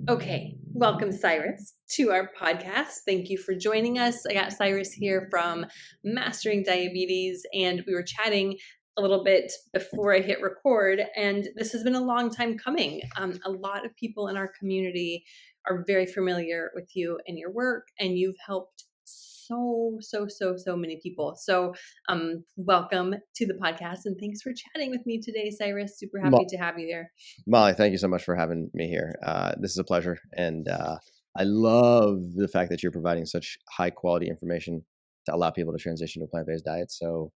Okay, welcome, Cyrus, to our podcast. Thank you for joining us. I got Cyrus here from Mastering Diabetes, and we were chatting a little bit before I hit record, and this has been a long time coming. A lot of people in our community are very familiar with you and your work, and you've helped so many people. So welcome to the podcast, and thanks for chatting with me today, Cyrus. Super happy to have you here. Molly, thank you so much for having me here. This is a pleasure. And I love the fact that you're providing such high quality information to allow people to transition to a plant-based diet. So,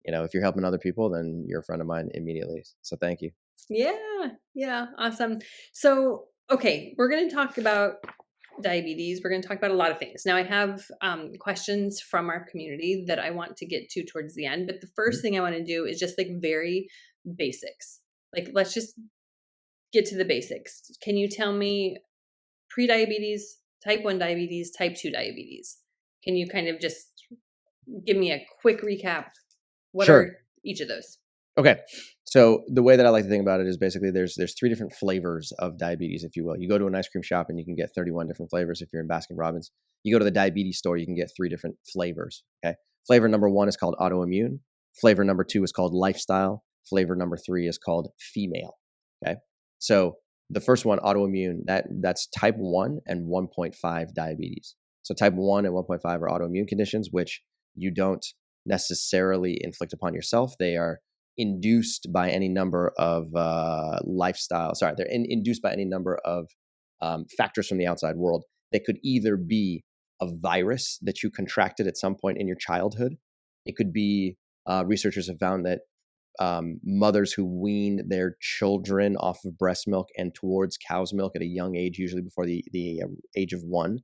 if you're helping other people, then you're a friend of mine immediately. So thank you. Yeah, awesome. So, okay, we're going to talk about diabetes. We're going to talk about a lot of things. Now, I have questions from our community that I want to get to towards the end. But the first thing I want to do is just like very basics. Like, let's just get to the basics. Can you tell me pre-diabetes, type 1 diabetes, type 2 diabetes? Can you kind of just give me a quick recap? What Sure. are each of those? Okay. So the way that I like to think about it is basically there's three different flavors of diabetes, if you will. You go to an ice cream shop and you can get 31 different flavors if you're in Baskin Robbins. You go to the diabetes store, you can get 3 different flavors. Okay. Flavor number 1 is called autoimmune. Flavor number 2 is called lifestyle. Flavor number 3 is called female. Okay. So the first one, autoimmune, that's type 1 and 1.5 diabetes. So type 1 and 1.5 are autoimmune conditions, which you don't necessarily inflict upon yourself. They are induced by any number of they're induced by any number of factors from the outside world. They could either be a virus that you contracted at some point in your childhood. It could be, researchers have found that mothers who wean their children off of breast milk and towards cow's milk at a young age, usually before the age of 1,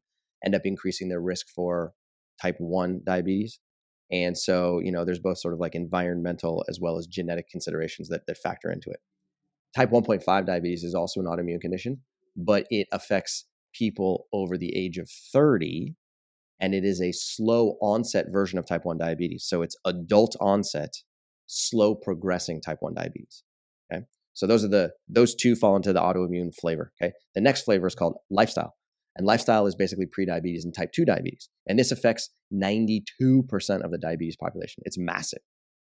end up increasing their risk for type 1 diabetes. And so, there's both sort of like environmental as well as genetic considerations that factor into it. Type 1.5 diabetes is also an autoimmune condition, but it affects people over the age of 30, and it is a slow onset version of type 1 diabetes. So it's adult onset, slow progressing type 1 diabetes. Okay. So those two fall into the autoimmune flavor. Okay. The next flavor is called lifestyle. And lifestyle is basically pre-diabetes and type 2 diabetes. And this affects 92% of the diabetes population. It's massive.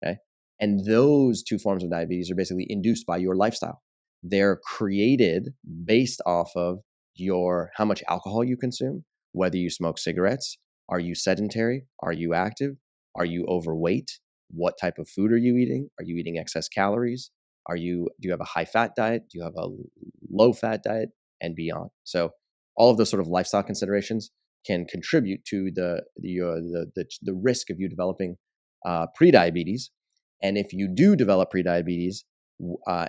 Okay. And those two forms of diabetes are basically induced by your lifestyle. They're created based off of how much alcohol you consume, whether you smoke cigarettes, are you sedentary, are you active, are you overweight, what type of food are you eating, are you eating excess calories, do you have a high fat diet, do you have a low fat diet, and beyond. So all of those sort of lifestyle considerations can contribute to the risk of you developing prediabetes. And if you do develop prediabetes,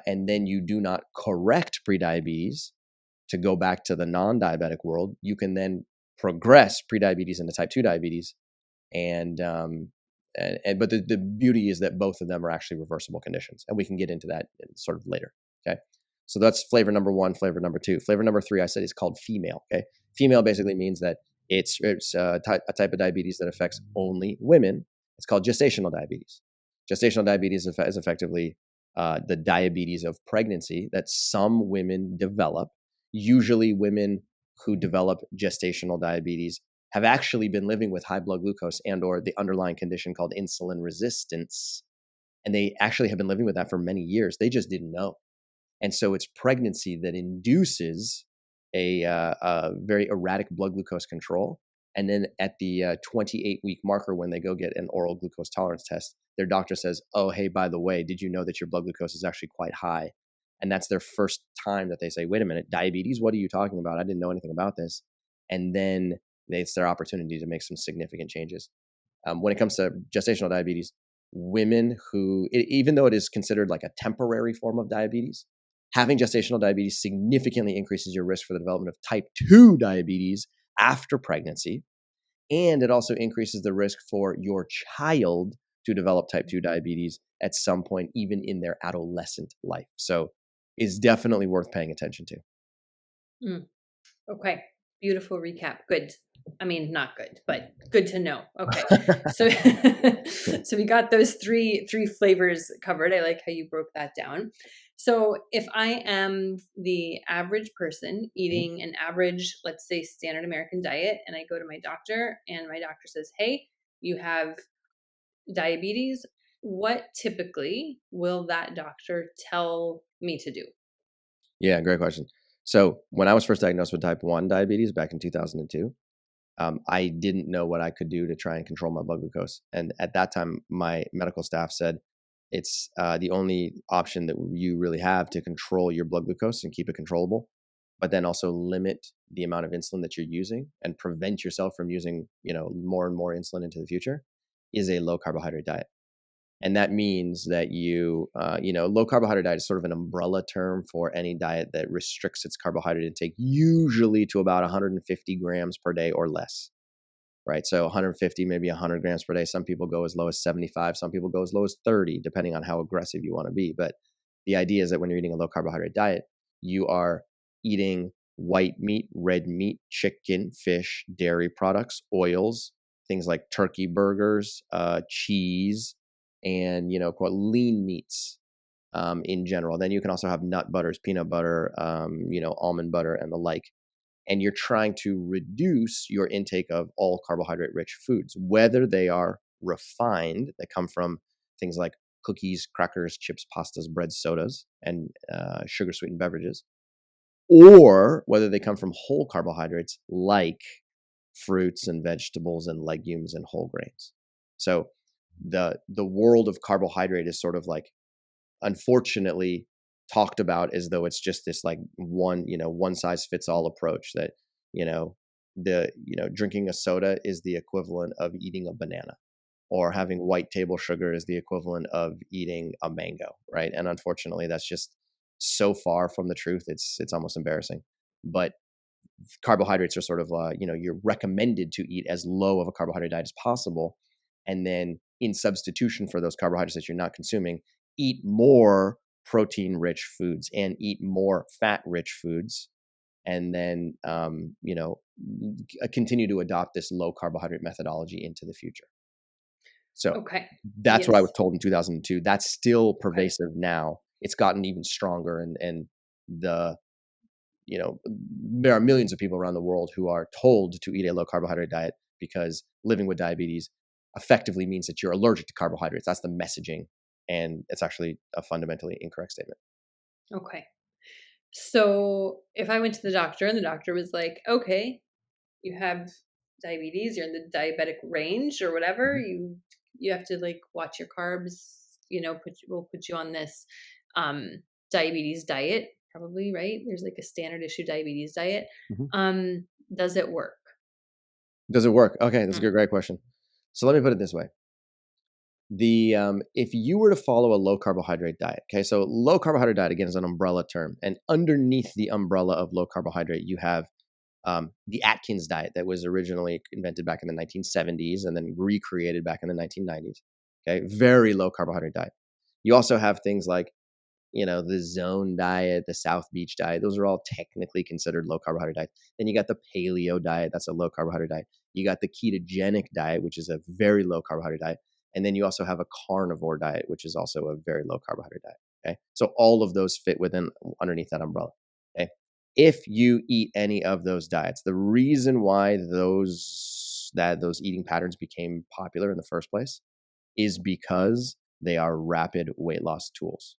and then you do not correct prediabetes to go back to the non-diabetic world, you can then progress prediabetes into type 2 diabetes. But the beauty is that both of them are actually reversible conditions, and we can get into that sort of later. Okay. So that's flavor number 1, flavor number 2. Flavor number 3, I said, is called female. Okay. Female basically means that it's a type of diabetes that affects only women. It's called gestational diabetes. Gestational diabetes is effectively the diabetes of pregnancy that some women develop. Usually women who develop gestational diabetes have actually been living with high blood glucose and or the underlying condition called insulin resistance. And they actually have been living with that for many years. They just didn't know. And so it's pregnancy that induces a very erratic blood glucose control. And then at the 28-week marker, when they go get an oral glucose tolerance test, their doctor says, oh, hey, by the way, did you know that your blood glucose is actually quite high? And that's their first time that they say, wait a minute, diabetes? What are you talking about? I didn't know anything about this. And then it's their opportunity to make some significant changes. When it comes to gestational diabetes, women who, even though it is considered like a temporary form of diabetes, having gestational diabetes significantly increases your risk for the development of type 2 diabetes after pregnancy. And it also increases the risk for your child to develop type 2 diabetes at some point, even in their adolescent life. So it's definitely worth paying attention to. Okay. Beautiful recap. Good. I mean, not good, but good to know. Okay. So so we got those three flavors covered. I like how you broke that down. So if I am the average person Mhm. eating an average, let's say standard American diet, and I go to my doctor and my doctor says, "Hey, you have diabetes," what typically will that doctor tell me to do? Yeah, great question. So when I was first diagnosed with type 1 diabetes back in 2002, I didn't know what I could do to try and control my blood glucose. And at that time, my medical staff said it's the only option that you really have to control your blood glucose and keep it controllable, but then also limit the amount of insulin that you're using and prevent yourself from using, more and more insulin into the future, is a low carbohydrate diet. And that means that low carbohydrate diet is sort of an umbrella term for any diet that restricts its carbohydrate intake, usually to about 150 grams per day or less, right? So 150, maybe 100 grams per day. Some people go as low as 75. Some people go as low as 30, depending on how aggressive you want to be. But the idea is that when you're eating a low carbohydrate diet, you are eating white meat, red meat, chicken, fish, dairy products, oils, things like turkey burgers, cheese, and quote lean meats in general. Then you can also have nut butters, peanut butter, almond butter, and the like. And you're trying to reduce your intake of all carbohydrate rich foods, whether they are refined, that come from things like cookies, crackers, chips, pastas, breads, sodas, and sugar sweetened beverages, or whether they come from whole carbohydrates like fruits and vegetables and legumes and whole grains. So the world of carbohydrate is sort of like, unfortunately, talked about as though it's just this like one size fits all approach, that you know drinking a soda is the equivalent of eating a banana, or having white table sugar is the equivalent of eating a mango, right? And unfortunately, that's just so far from the truth, it's almost embarrassing. But carbohydrates are sort of you're recommended to eat as low of a carbohydrate diet as possible, and then in substitution for those carbohydrates that you're not consuming, eat more protein rich foods and eat more fat rich foods, and then continue to adopt this low carbohydrate methodology into the future. So Okay. that's what I was Yes. told in 2002. That's still Okay. pervasive now. It's gotten even stronger, and the there are millions of people around the world who are told to eat a low carbohydrate diet because living with diabetes effectively means that you're allergic to carbohydrates. That's the messaging. And it's actually a fundamentally incorrect statement. Okay. So if I went to the doctor and the doctor was like, "Okay, you have diabetes, you're in the diabetic range or whatever, Mhm. you have to like watch your carbs, we'll put you on this um diabetes diet, probably, right? There's like a standard issue diabetes diet. Mhm. Does it work?" Does it work? Okay, that's a Mm, great question. So let me put it this way: the if you were to follow a low carbohydrate diet, okay, so low carbohydrate diet again is an umbrella term, and underneath the umbrella of low carbohydrate, you have the Atkins diet that was originally invented back in the 1970s and then recreated back in the 1990s. Okay, very low carbohydrate diet. You also have things like the zone diet, the South Beach diet. Those are all technically considered low carbohydrate diet. Then you got the paleo diet. That's a low carbohydrate diet. You got the ketogenic diet, which is a very low carbohydrate diet. And then you also have a carnivore diet, which is also a very low carbohydrate diet. Okay. So all of those fit within underneath that umbrella. Okay. If you eat any of those diets, the reason why those eating patterns became popular in the first place is because they are rapid weight loss tools.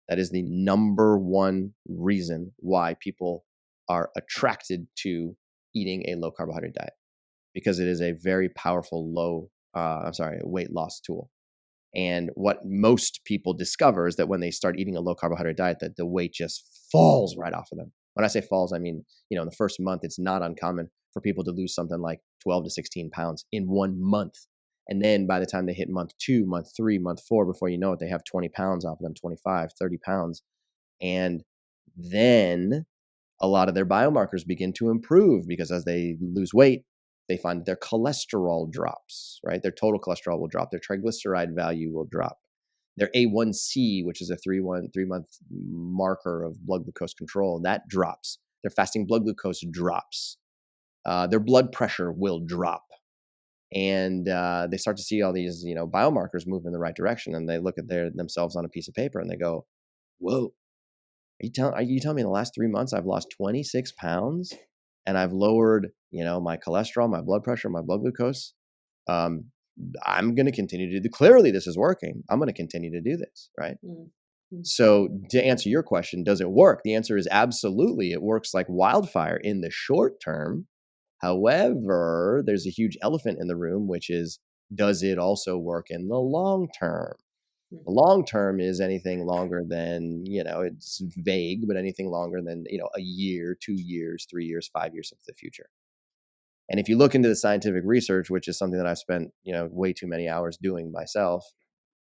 That is the number one reason why people are attracted to eating a low carbohydrate diet, because it is a very powerful weight loss tool. And what most people discover is that when they start eating a low carbohydrate diet, that the weight just falls right off of them. When I say falls, I mean, in the first month, it's not uncommon for people to lose something like 12 to 16 pounds in 1 month. And then by the time they hit month 2, month 3, month 4, before you know it, they have 20 pounds off of them, 25, 30 pounds. And then a lot of their biomarkers begin to improve, because as they lose weight, they find that their cholesterol drops, right? Their total cholesterol will drop. Their triglyceride value will drop. Their A1C, which is a 3-month marker of blood glucose control, that drops. Their fasting blood glucose drops. their blood pressure will drop. And they start to see all these, biomarkers move in the right direction, and they look at themselves on a piece of paper and they go, "Whoa, are you telling me in the last 3 months I've lost 26 pounds and I've lowered, my cholesterol, my blood pressure, my blood glucose? Um, I'm going to continue to do. Clearly, this is working. I'm going to continue to do this, right?" Mm-hmm. So, to answer your question, does it work? The answer is absolutely. It works like wildfire in the short term. However, there's a huge elephant in the room, which is, does it also work in the long term? The long term is anything longer than, it's vague, but anything longer than, a year, 2 years, 3 years, 5 years into the future. And if you look into the scientific research, which is something that I've spent, way too many hours doing myself,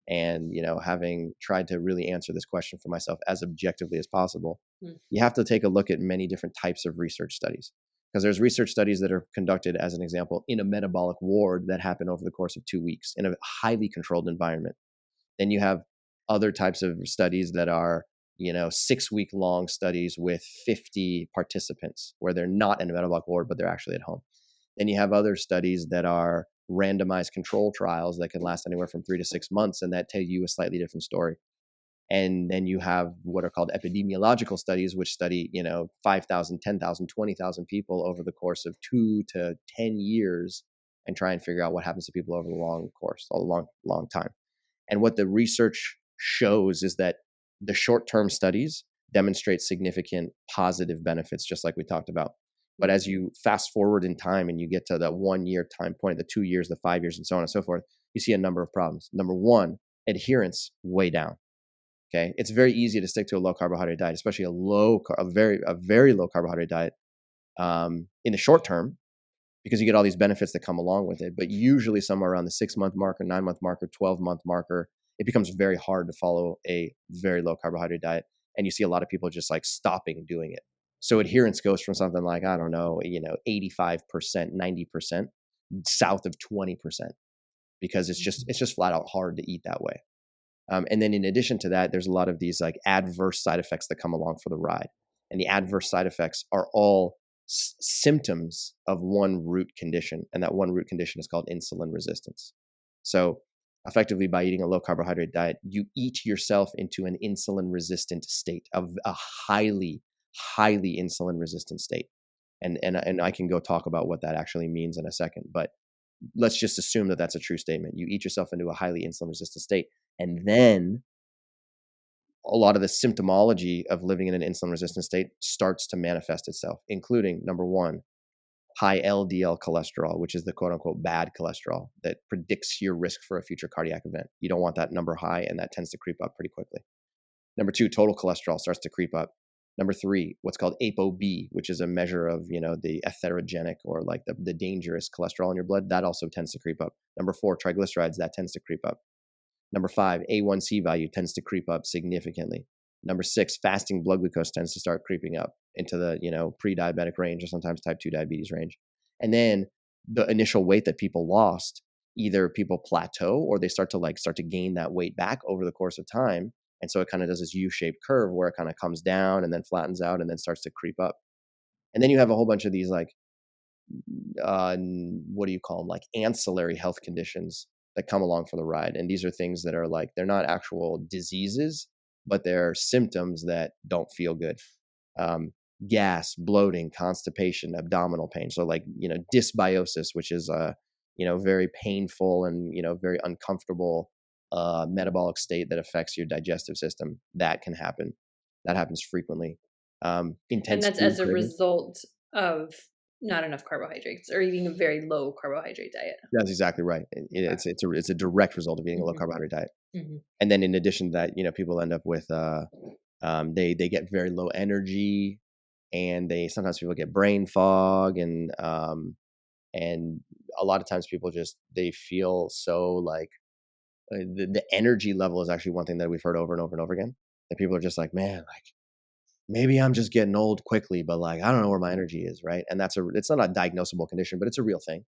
and, having tried to really answer this question for myself as objectively as possible, you have to take a look at many different types of research studies. Because there's research studies that are conducted, as an example, in a metabolic ward that happen over the course of 2 weeks in a highly controlled environment. Then you have other types of studies that are, 6-week long studies with 50 participants where they're not in a metabolic ward, but they're actually at home. Then you have other studies that are randomized control trials that can last anywhere from 3 to 6 months, and that tell you a slightly different story. And then you have what are called epidemiological studies, which study, 5,000, 10,000, 20,000 people over the course of 2 to 10 years and try and figure out what happens to people over the long course, a long, long time. And what the research shows is that the short-term studies demonstrate significant positive benefits, just like we talked about. But as you fast forward in time and you get to the 1 year time point, the 2 years, the 5 years, and so on and so forth, you see a number of problems. Number one, adherence way down. Okay, it's very easy to stick to a low carbohydrate diet, especially a very low carbohydrate diet, in the short term, because you get all these benefits that come along with it. But usually, somewhere around the 6-month marker, 9-month marker, 12-month marker, it becomes very hard to follow a very low carbohydrate diet, and you see a lot of people just like stopping doing it. So adherence goes from something like, I don't know, 85%, 90%, south of 20%, because it's just flat out hard to eat that way. And then in addition to that, there's a lot of these like adverse side effects that come along for the ride. And the adverse side effects are all symptoms of one root condition. And that one root condition is called insulin resistance. So effectively, by eating a low carbohydrate diet, you eat yourself into an insulin resistant state, of a highly, highly insulin resistant state. And I can go talk about what that actually means in a second. But let's just assume that that's a true statement. You eat yourself into a highly insulin resistant state. And then a lot of the symptomology of living in an insulin resistant state starts to manifest itself, including, number one, high LDL cholesterol, which is the quote unquote bad cholesterol that predicts your risk for a future cardiac event. You don't want that number high, and that tends to creep up pretty quickly. Number two, total cholesterol starts to creep up. Number three, what's called ApoB, which is a measure of, the atherogenic, or like the dangerous cholesterol in your blood. That also tends to creep up. Number four, triglycerides, that tends to creep up. Number five, A1C value tends to creep up significantly. Number six, fasting blood glucose tends to start creeping up into the, pre-diabetic range, or sometimes type 2 diabetes range. And then the initial weight that people lost, either people plateau or they start to gain that weight back over the course of time. And so it kind of does this U-shaped curve where it kind of comes down and then flattens out and then starts to creep up. And then you have a whole bunch of these like, what do you call them? Like ancillary health conditions that come along for the ride. And these are things that are like, they're not actual diseases, but they're symptoms that don't feel good. Gas, bloating, constipation, abdominal pain. So like, dysbiosis, which is very painful and, very uncomfortable metabolic state that affects your digestive system. That can happen. That happens frequently. And Intense that's food as a craving. result of not enough carbohydrates or eating a very low carbohydrate diet. That's exactly right. It's a direct result of eating a low Mm-hmm. carbohydrate diet. Mm-hmm. And then in addition to that, people end up with they get very low energy, and sometimes people get brain fog, and a lot of times people they feel so like the energy level is actually one thing that we've heard over and over and over again, that people are just like, man, like maybe I'm just getting old quickly, but like I don't know where my energy is, right? And it's not a diagnosable condition, but it's a real thing,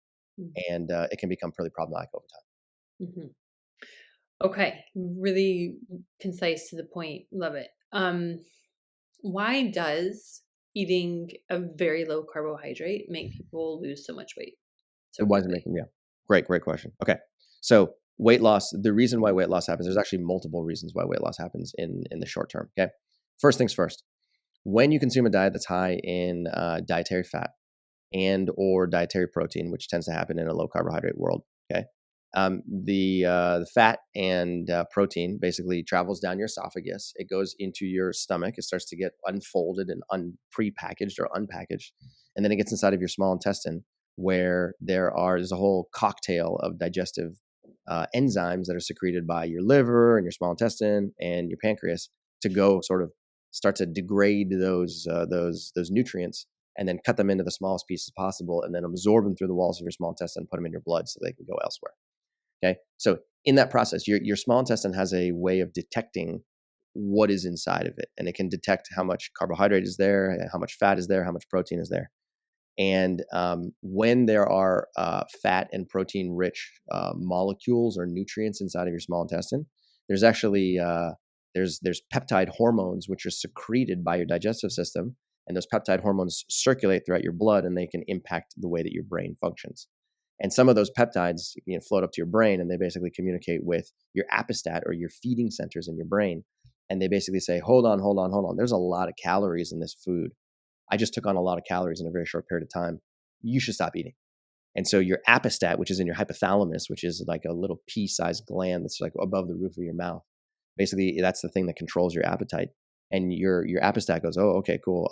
and it can become pretty problematic over time. Mm-hmm. Okay, really concise to the point. Love it. Why does eating a very low carbohydrate make people lose so much weight so Why is it quickly? making? Yeah, great question. Okay, so weight loss. The reason why weight loss happens. There's actually multiple reasons why weight loss happens in the short term. Okay, first things first. When you consume a diet that's high in dietary fat and or dietary protein, which tends to happen in a low carbohydrate world. Okay, the fat and protein basically travels down your esophagus. It goes into your stomach. It starts to get unfolded and prepackaged or unpackaged, and then it gets inside of your small intestine, where there's a whole cocktail of digestive enzymes that are secreted by your liver and your small intestine and your pancreas to go sort of start to degrade those nutrients and then cut them into the smallest pieces possible and then absorb them through the walls of your small intestine and put them in your blood so they can go elsewhere. Okay. So in that process, your small intestine has a way of detecting what is inside of it. And it can detect how much carbohydrate is there, how much fat is there, how much protein is there. And when there are fat and protein rich molecules or nutrients inside of your small intestine, there's actually there's peptide hormones which are secreted by your digestive system, and those peptide hormones circulate throughout your blood, and they can impact the way that your brain functions. And some of those peptides float up to your brain, and they basically communicate with your apostat or your feeding centers in your brain, and they basically say, "Hold on, hold on, hold on. There's a lot of calories in this food. I just took on a lot of calories in a very short period of time. You should stop eating." And so your apostat, which is in your hypothalamus, which is like a little pea-sized gland that's like above the roof of your mouth, basically that's the thing that controls your appetite. And your apostat goes, "Oh, okay, cool.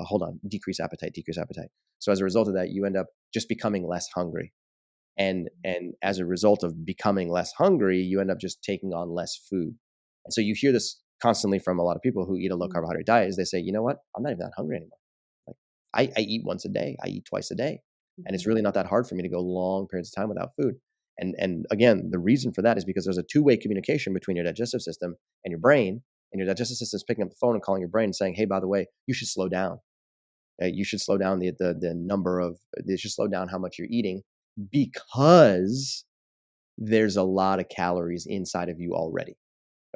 Hold on, decrease appetite, decrease appetite." So as a result of that, you end up just becoming less hungry. And as a result of becoming less hungry, you end up just taking on less food. And so you hear this constantly from a lot of people who eat a low carbohydrate diet is they say, "You know what? I'm not even that hungry anymore. Like I eat once a day, I eat twice a day. And it's really not that hard for me to go long periods of time without food." And again, the reason for that is because there's a two-way communication between your digestive system and your brain. And your digestive system is picking up the phone and calling your brain and saying, "Hey, by the way, you should slow down. You should slow down the number of, you should slow down how much you're eating because there's a lot of calories inside of you already."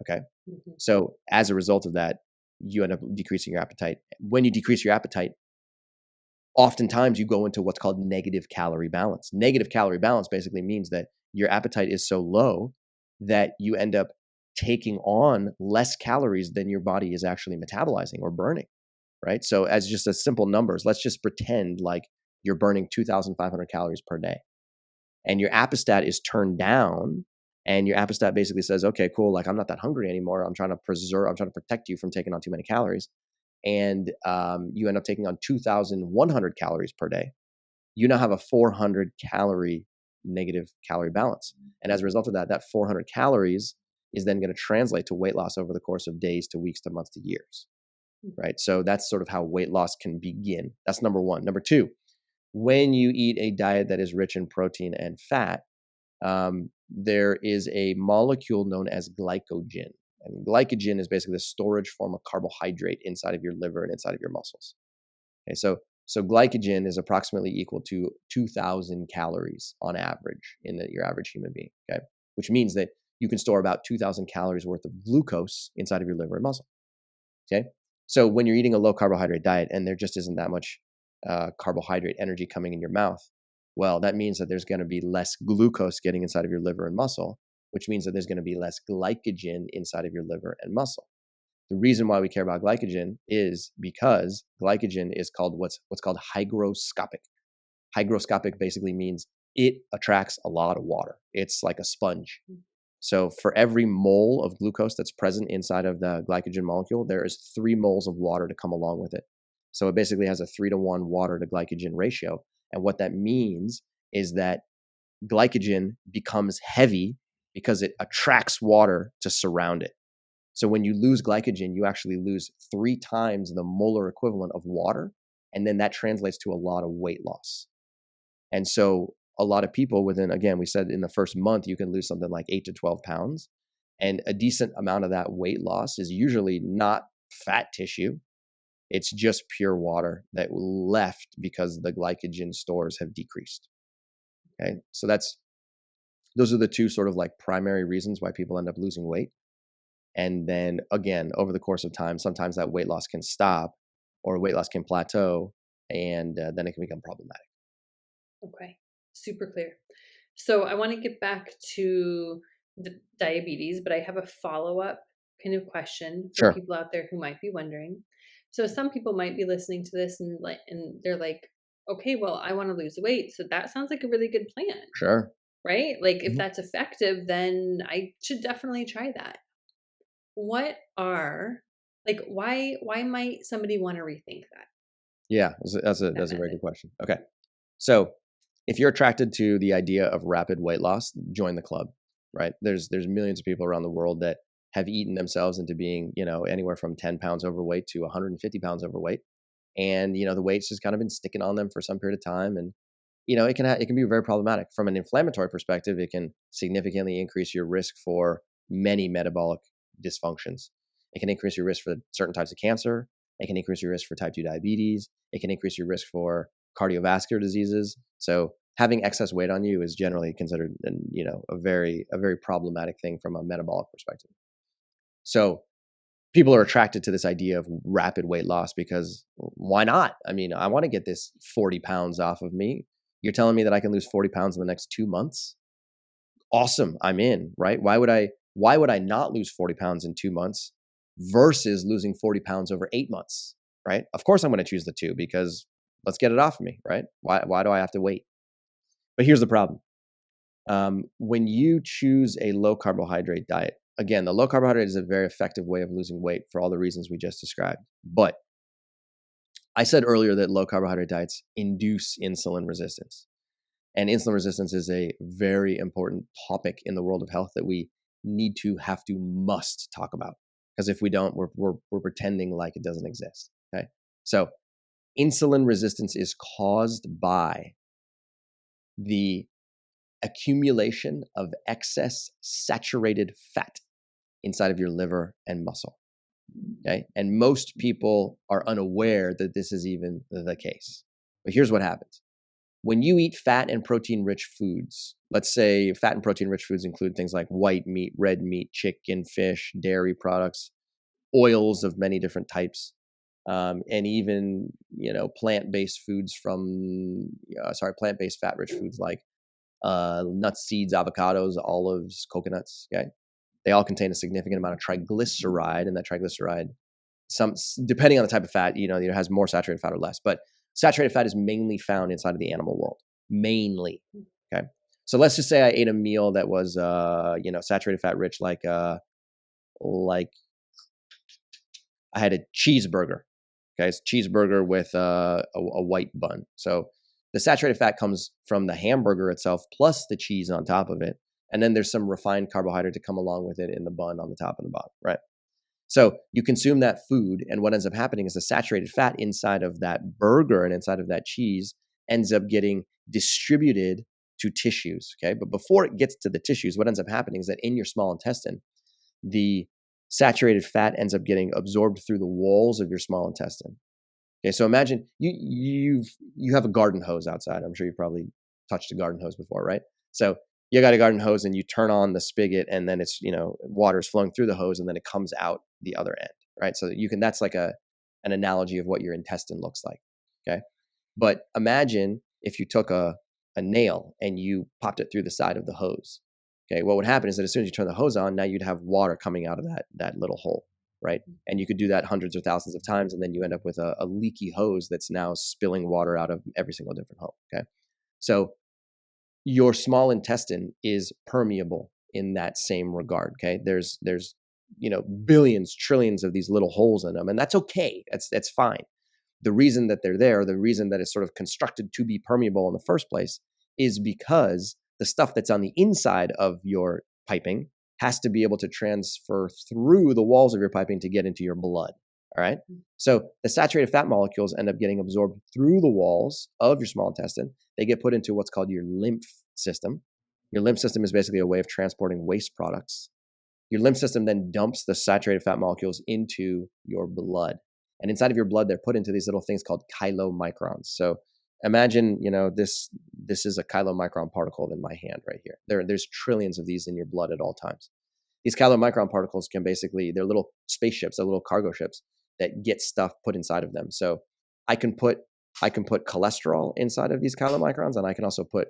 Okay. Mm-hmm. So as a result of that, you end up decreasing your appetite. When you decrease your appetite, oftentimes you go into what's called negative calorie balance. Negative calorie balance basically means that your appetite is so low that you end up taking on less calories than your body is actually metabolizing or burning, right? So as just a simple numbers, let's just pretend like you're burning 2,500 calories per day and your apostat is turned down, and your apostat basically says, "Okay, cool. Like I'm not that hungry anymore. I'm trying to protect you from taking on too many calories." And you end up taking on 2,100 calories per day. You now have a 400 calorie negative calorie balance. And as a result of that, that 400 calories is then going to translate to weight loss over the course of days to weeks to months to years, right? So that's sort of how weight loss can begin. That's number one. Number two, when you eat a diet that is rich in protein and fat, there is a molecule known as glycogen. And glycogen is basically the storage form of carbohydrate inside of your liver and inside of your muscles. Okay, so glycogen is approximately equal to 2,000 calories on average in your average human being. Okay, which means that you can store about 2,000 calories worth of glucose inside of your liver and muscle. Okay, so when you're eating a low carbohydrate diet and there just isn't that much carbohydrate energy coming in your mouth, well, that means that there's going to be less glucose getting inside of your liver and muscle, which means that there's going to be less glycogen inside of your liver and muscle. The reason why we care about glycogen is because glycogen is called what's called hygroscopic. Hygroscopic basically means it attracts a lot of water. It's like a sponge. So for every mole of glucose that's present inside of the glycogen molecule, there is 3 moles of water to come along with it. So it basically has a 3-to-1 water to glycogen ratio. And what that means is that glycogen becomes heavy because it attracts water to surround it. So when you lose glycogen, you actually lose 3 times the molar equivalent of water. And then that translates to a lot of weight loss. And so a lot of people within, again, we said in the first month, you can lose something like 8 to 12 pounds. And a decent amount of that weight loss is usually not fat tissue. It's just pure water that left because the glycogen stores have decreased. Okay. So those are the 2 sort of like primary reasons why people end up losing weight. And then again, over the course of time, sometimes that weight loss can stop or weight loss can plateau, and then it can become problematic. Okay, super clear. So I want to get back to the diabetes, but I have a follow-up kind of question for Sure, people out there who might be wondering. So some people might be listening to this and they're like, okay, well, I want to lose weight. So that sounds like a really good plan, sure. right? Like if Mhm. that's effective, then I should definitely try that. What are like why might somebody want to rethink Yeah, that that's a very method? good question. Okay, so if you're attracted to the idea of rapid weight loss, join the club. Right? There's millions of people around the world that have eaten themselves into being, anywhere from 10 pounds overweight to 150 pounds overweight, and the weight's just kind of been sticking on them for some period of time, and it can be very problematic from an inflammatory perspective. It can significantly increase your risk for many metabolic dysfunctions. It can increase your risk for certain types of cancer. It can increase your risk for type 2 diabetes. It can increase your risk for cardiovascular diseases. So having excess weight on you is generally considered, a very problematic thing from a metabolic perspective. So people are attracted to this idea of rapid weight loss because why not? I mean, I want to get this 40 pounds off of me. You're telling me that I can lose 40 pounds in the next 2 months? Awesome. I'm in, right? Why would I not lose 40 pounds in 2 months versus losing 40 pounds over 8 months? Right? Of course I'm going to choose the two because let's get it off of me, right? Why do I have to wait? But here's the problem. When you choose a low carbohydrate diet, again, the low carbohydrate is a very effective way of losing weight for all the reasons we just described. But I said earlier that low carbohydrate diets induce insulin resistance. And insulin resistance is a very important topic in the world of health that we must talk about. Because if we don't, we're pretending like it doesn't exist. Okay. So insulin resistance is caused by the accumulation of excess saturated fat inside of your liver and muscle. Okay. And most people are unaware that this is even the case. But here's what happens. When you eat fat and protein rich foods, let's say fat and protein rich foods include things like white meat, red meat, chicken, fish, dairy products, oils of many different types, and even, plant-based foods plant-based fat rich foods like nuts, seeds, avocados, olives, coconuts. Okay. They all contain a significant amount of triglyceride, and that triglyceride, some depending on the type of fat, either has more saturated fat or less. But saturated fat is mainly found inside of the animal world, mainly. Okay, so let's just say I ate a meal that was, saturated fat rich, like I had a cheeseburger. Okay, it's cheeseburger with a white bun. So the saturated fat comes from the hamburger itself plus the cheese on top of it, and then there's some refined carbohydrate to come along with it in the bun on the top and the bottom, right? So you consume that food, and what ends up happening is the saturated fat inside of that burger and inside of that cheese ends up getting distributed to tissues. Okay. But before it gets to the tissues, what ends up happening is that in your small intestine, the saturated fat ends up getting absorbed through the walls of your small intestine. Okay. So imagine you have a garden hose outside. I'm sure you've probably touched a garden hose before, right? So you got a garden hose and you turn on the spigot, and then it's, water is flowing through the hose and then it comes out the other end, right? So that's like an analogy of what your intestine looks like. Okay. But imagine if you took a nail and you popped it through the side of the hose. Okay. What would happen is that as soon as you turn the hose on, now you'd have water coming out of that little hole, right? And you could do that hundreds or thousands of times, and then you end up with a leaky hose that's now spilling water out of every single different hole. Okay. So your small intestine is permeable in that same regard. Okay. There's billions, trillions of these little holes in them, and that's okay. That's fine. The reason that they're there, the reason that it's sort of constructed to be permeable in the first place, is because the stuff that's on the inside of your piping has to be able to transfer through the walls of your piping to get into your blood. All right. So the saturated fat molecules end up getting absorbed through the walls of your small intestine. They get put into what's called your lymph system. Your lymph system is basically a way of transporting waste products. Your lymph system then dumps the saturated fat molecules into your blood. And inside of your blood, they're put into these little things called chylomicrons. So imagine, this is a chylomicron particle in my hand right here. There's trillions of these in your blood at all times. These chylomicron particles they're little spaceships, they're little cargo ships. that get stuff put inside of them. So I can put cholesterol inside of these chylomicrons, and I can also put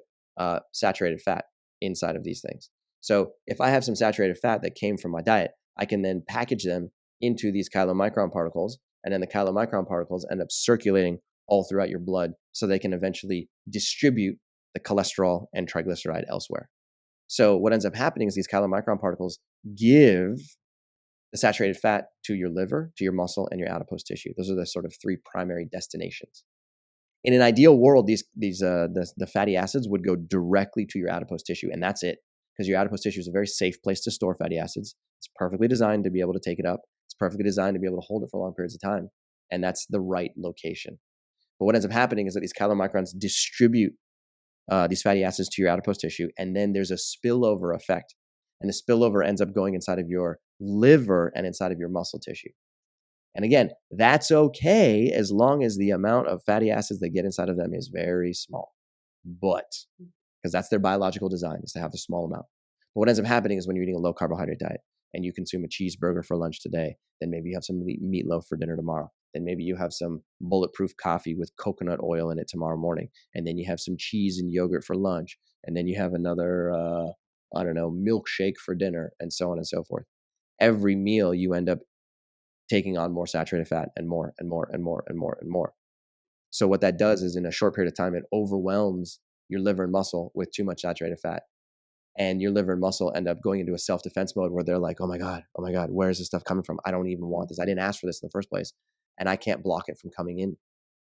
saturated fat inside of these things. So if I have some saturated fat that came from my diet, I can then package them into these chylomicron particles, and then the chylomicron particles end up circulating all throughout your blood so they can eventually distribute the cholesterol and triglyceride elsewhere. So what ends up happening is these chylomicron particles give the saturated fat to your liver, to your muscle, and your adipose tissue. Those are the sort of three primary destinations. In an ideal world, the fatty acids would go directly to your adipose tissue, and that's it, because your adipose tissue is a very safe place to store fatty acids. It's perfectly designed to be able to take it up. It's perfectly designed to be able to hold it for long periods of time, and that's the right location. But what ends up happening is that these chylomicrons distribute these fatty acids to your adipose tissue, and then there's a spillover effect, and the spillover ends up going inside of your liver and inside of your muscle tissue. And again, that's okay as long as the amount of fatty acids that get inside of them is very small. But, because that's their biological design, is to have the small amount. But what ends up happening is when you're eating a low carbohydrate diet and you consume a cheeseburger for lunch today, then maybe you have some meatloaf for dinner tomorrow. Then maybe you have some bulletproof coffee with coconut oil in it tomorrow morning. And then you have some cheese and yogurt for lunch. And then you have another, milkshake for dinner, and so on and so forth. Every meal you end up taking on more saturated fat and more and more and more and more and more. So what that does is in a short period of time, it overwhelms your liver and muscle with too much saturated fat. And your liver and muscle end up going into a self-defense mode where they're like, oh my God, where is this stuff coming from? I don't even want this. I didn't ask for this in the first place. And I can't block it from coming in.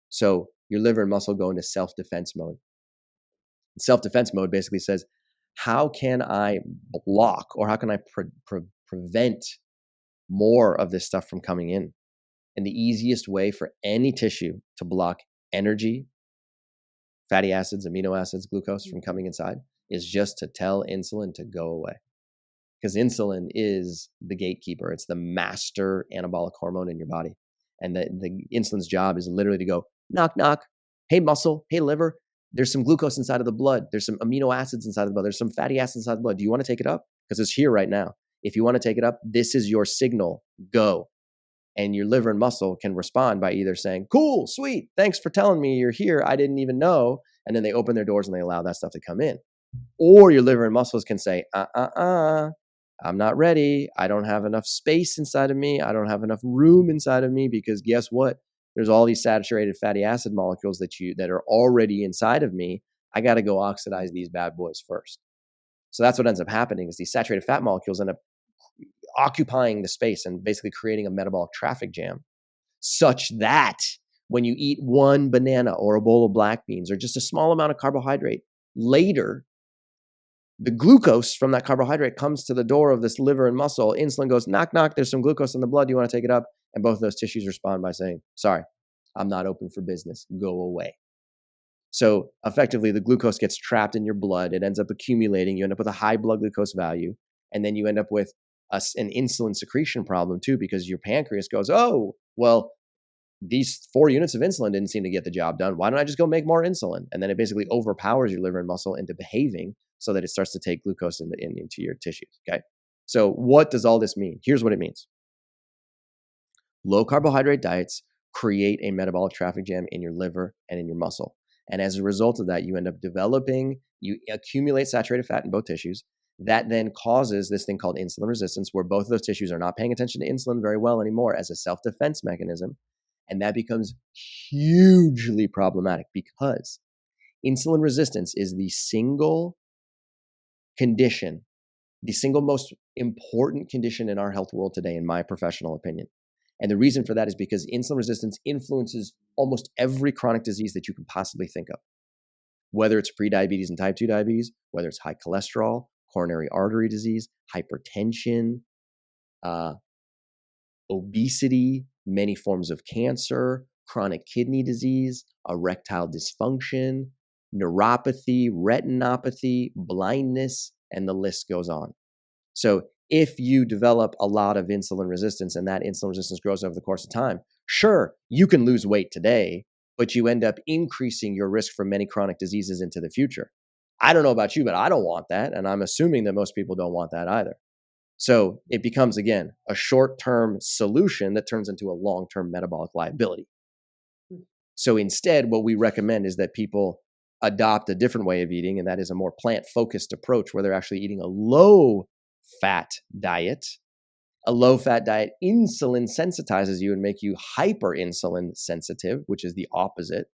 So your liver and muscle go into self-defense mode. Self-defense mode basically says, how can I block, or how can I prevent more of this stuff from coming in? And the easiest way for any tissue to block energy, fatty acids, amino acids, glucose from coming inside is just to tell insulin to go away. Because insulin is the gatekeeper. It's the master anabolic hormone in your body. And the insulin's job is literally to go, knock, knock. Hey, muscle. Hey, liver. There's some glucose inside of the blood. There's some amino acids inside of the blood. There's some fatty acids inside the blood. Do you want to take it up? Because it's here right now. If you want to take it up, this is your signal. Go. And your liver and muscle can respond by either saying, cool, sweet, thanks for telling me you're here. I didn't even know. And then they open their doors and they allow that stuff to come in. Or your liver and muscles can say, I'm not ready. I don't have enough space inside of me. I don't have enough room inside of me, because guess what? There's all these saturated fatty acid molecules that are already inside of me. I got to go oxidize these bad boys first. So that's what ends up happening is these saturated fat molecules end up occupying the space and basically creating a metabolic traffic jam, such that when you eat one banana or a bowl of black beans or just a small amount of carbohydrate, later, the glucose from that carbohydrate comes to the door of this liver and muscle. Insulin goes, knock, knock, there's some glucose in the blood. You want to take it up? And both of those tissues respond by saying, sorry, I'm not open for business. Go away. So effectively, the glucose gets trapped in your blood. It ends up accumulating. You end up with a high blood glucose value. And then you end up with an insulin secretion problem too, because your pancreas goes, oh, well, these 4 units of insulin didn't seem to get the job done. Why don't I just go make more insulin? And then it basically overpowers your liver and muscle into behaving so that it starts to take glucose into your tissues. Okay. So what does all this mean? Here's what it means. Low carbohydrate diets create a metabolic traffic jam in your liver and in your muscle. And as a result of that, you end up you accumulate saturated fat in both tissues. That then causes this thing called insulin resistance, where both of those tissues are not paying attention to insulin very well anymore as a self-defense mechanism. And that becomes hugely problematic, because insulin resistance is the single condition, the single most important condition in our health world today, in my professional opinion. And the reason for that is because insulin resistance influences almost every chronic disease that you can possibly think of, whether it's prediabetes and type 2 diabetes, whether it's high cholesterol, coronary artery disease, hypertension, obesity, many forms of cancer, chronic kidney disease, erectile dysfunction, neuropathy, retinopathy, blindness, and the list goes on. So if you develop a lot of insulin resistance and that insulin resistance grows over the course of time, sure, you can lose weight today, but you end up increasing your risk for many chronic diseases into the future. I don't know about you, but I don't want that. And I'm assuming that most people don't want that either. So it becomes, again, a short-term solution that turns into a long-term metabolic liability. So instead, what we recommend is that people adopt a different way of eating, and that is a more plant-focused approach where they're actually eating a low-fat diet. A low-fat diet insulin sensitizes you and make you hyperinsulin sensitive, which is the opposite.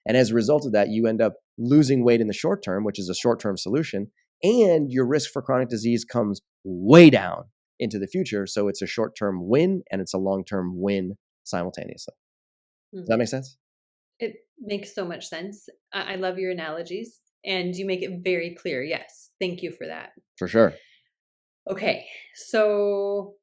And as a result of that, you end up losing weight in the short term, which is a short-term solution, and your risk for chronic disease comes way down into the future. So it's a short-term win and it's a long-term win simultaneously. Does that make sense? It makes so much sense. I love your analogies and you make it very clear. Yes. Thank you for that. For sure. Okay. So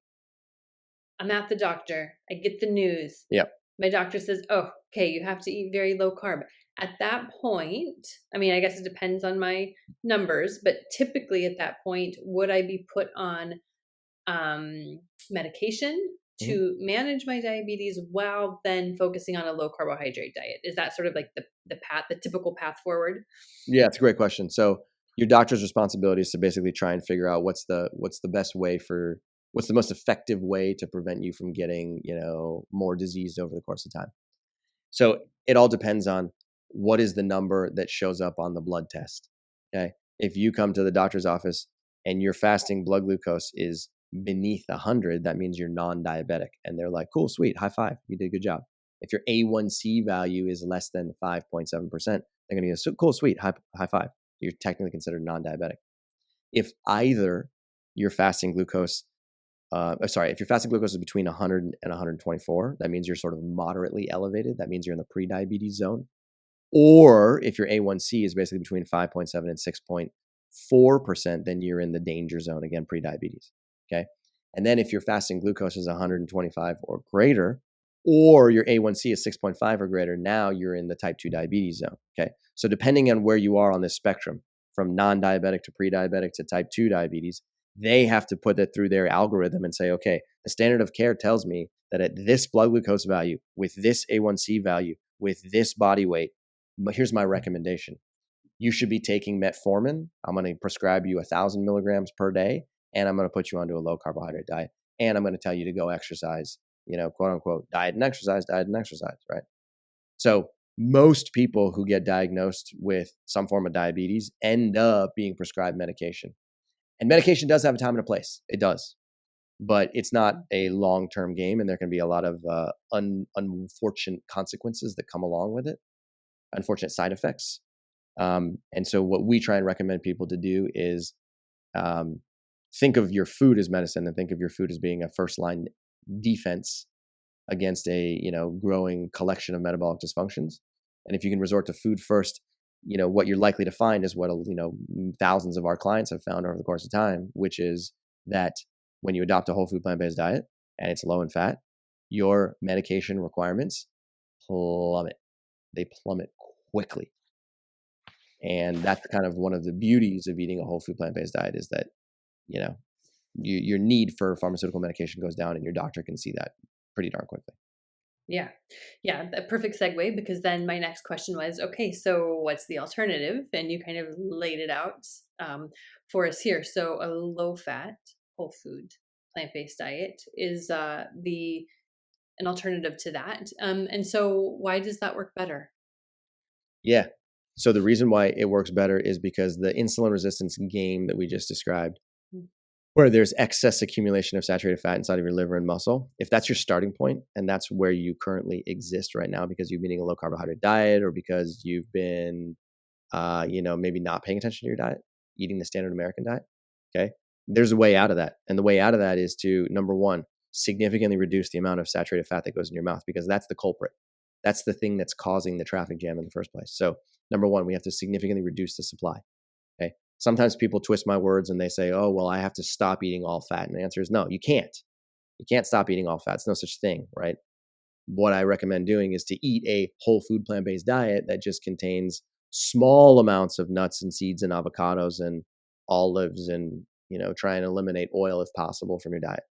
I'm at the doctor. I get the news. Yep. My doctor says, oh, okay, you have to eat very low carb. At that point, I mean, I guess it depends on my numbers, but typically at that point, would I be put on medication to manage my diabetes while then focusing on a low carbohydrate diet? Is that sort of like the path, the typical path forward? Yeah, it's a great question. So your doctor's responsibility is to basically try and figure out what's the best way for what's the most effective way to prevent you from getting, more diseased over the course of time. So it all depends on what is the number that shows up on the blood test. Okay. If you come to the doctor's office and your fasting blood glucose is beneath 100, that means you're non-diabetic. And they're like, cool, sweet, high five. You did a good job. If your A1C value is less than 5.7%, they're going to go, cool, sweet, high five. You're technically considered non-diabetic. If either your fasting glucose if your fasting glucose is between 100 and 124, that means you're sort of moderately elevated. That means you're in the pre-diabetes zone. Or if your A1C is basically between 5.7 and 6.4%, then you're in the danger zone, again, pre-diabetes. Okay. And then if your fasting glucose is 125 or greater, or your A1C is 6.5 or greater, now you're in the type 2 diabetes zone. Okay. So depending on where you are on this spectrum, from non-diabetic to pre-diabetic to type 2 diabetes, they have to put it through their algorithm and say, okay, the standard of care tells me that at this blood glucose value, with this A1C value, with this body weight, but here's my recommendation. You should be taking metformin. I'm going to prescribe you 1,000 milligrams per day, and I'm going to put you onto a low carbohydrate diet. And I'm going to tell you to go exercise, quote unquote, diet and exercise, right? So most people who get diagnosed with some form of diabetes end up being prescribed medication. And medication does have a time and a place. It does. But it's not a long-term game, and there can be a lot of unfortunate consequences that come along with it, unfortunate side effects. And so what we try and recommend people to do is think of your food as medicine and think of your food as being a first-line defense against a growing collection of metabolic dysfunctions. And if you can resort to food first, what you're likely to find is what thousands of our clients have found over the course of time, which is that when you adopt a whole food plant-based diet and it's low in fat, your medication requirements plummet. They plummet quickly. And that's kind of one of the beauties of eating a whole food plant-based diet is that, your need for pharmaceutical medication goes down and your doctor can see that pretty darn quickly. Yeah. Yeah. A perfect segue, because then my next question was, okay, so what's the alternative? And you kind of laid it out for us here. So a low fat, whole food, plant-based diet is an alternative to that. And so why does that work better? Yeah. So the reason why it works better is because the insulin resistance game that we just described, where there's excess accumulation of saturated fat inside of your liver and muscle, if that's your starting point and that's where you currently exist right now because you've been eating a low carbohydrate diet or because you've been, maybe not paying attention to your diet, eating the standard American diet, okay, there's a way out of that. And the way out of that is to, number one, significantly reduce the amount of saturated fat that goes in your mouth because that's the culprit. That's the thing that's causing the traffic jam in the first place. So number one, we have to significantly reduce the supply. Okay. Sometimes people twist my words and they say, oh, well, I have to stop eating all fat. And the answer is no, you can't. You can't stop eating all fat. It's no such thing, right? What I recommend doing is to eat a whole food plant-based diet that just contains small amounts of nuts and seeds and avocados and olives and, try and eliminate oil if possible from your diet.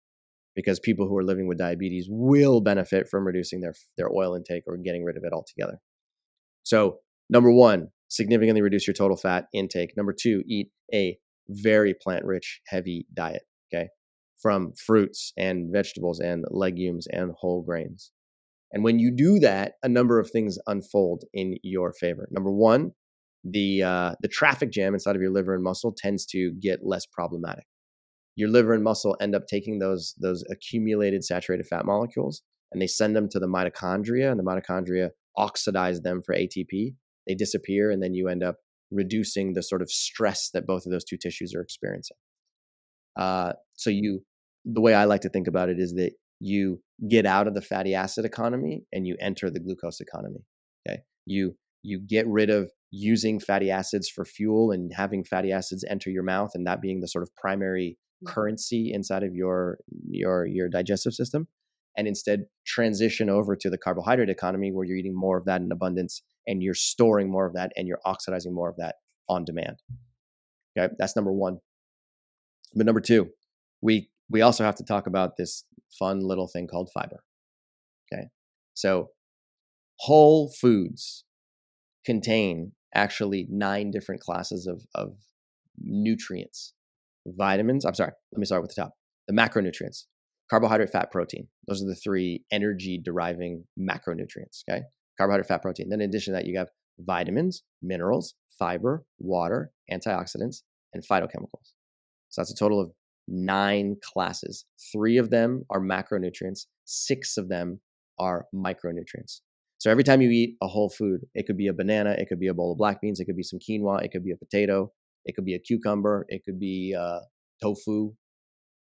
Because people who are living with diabetes will benefit from reducing their oil intake or getting rid of it altogether. So number one, significantly reduce your total fat intake. Number two, eat a very plant-rich, heavy diet, okay? from fruits and vegetables and legumes and whole grains. And when you do that, a number of things unfold in your favor. Number one, the traffic jam inside of your liver and muscle tends to get less problematic. Your liver and muscle end up taking those accumulated saturated fat molecules and they send them to the mitochondria, and the mitochondria oxidize them for ATP. They disappear, and then you end up reducing the sort of stress that both of those two tissues are experiencing. The way I like to think about it is that you get out of the fatty acid economy and you enter the glucose economy. Okay, you get rid of using fatty acids for fuel and having fatty acids enter your mouth, and that being the sort of primary currency inside of your digestive system, and instead transition over to the carbohydrate economy where you're eating more of that in abundance and you're storing more of that and you're oxidizing more of that on demand. Okay, that's number one. But number two, we also have to talk about this fun little thing called fiber. Okay, so whole foods contain actually 9 different classes of nutrients. Vitamins, let me start with the top. The macronutrients, carbohydrate, fat, protein. Those are the 3 energy deriving macronutrients, okay? Carbohydrate, fat, protein. Then in addition to that, you have vitamins, minerals, fiber, water, antioxidants, and phytochemicals. So that's a total of 9 classes. 3 of them are macronutrients. 6 of them are micronutrients. So every time you eat a whole food, it could be a banana, it could be a bowl of black beans, it could be some quinoa, it could be a potato, it could be a cucumber, it could be tofu.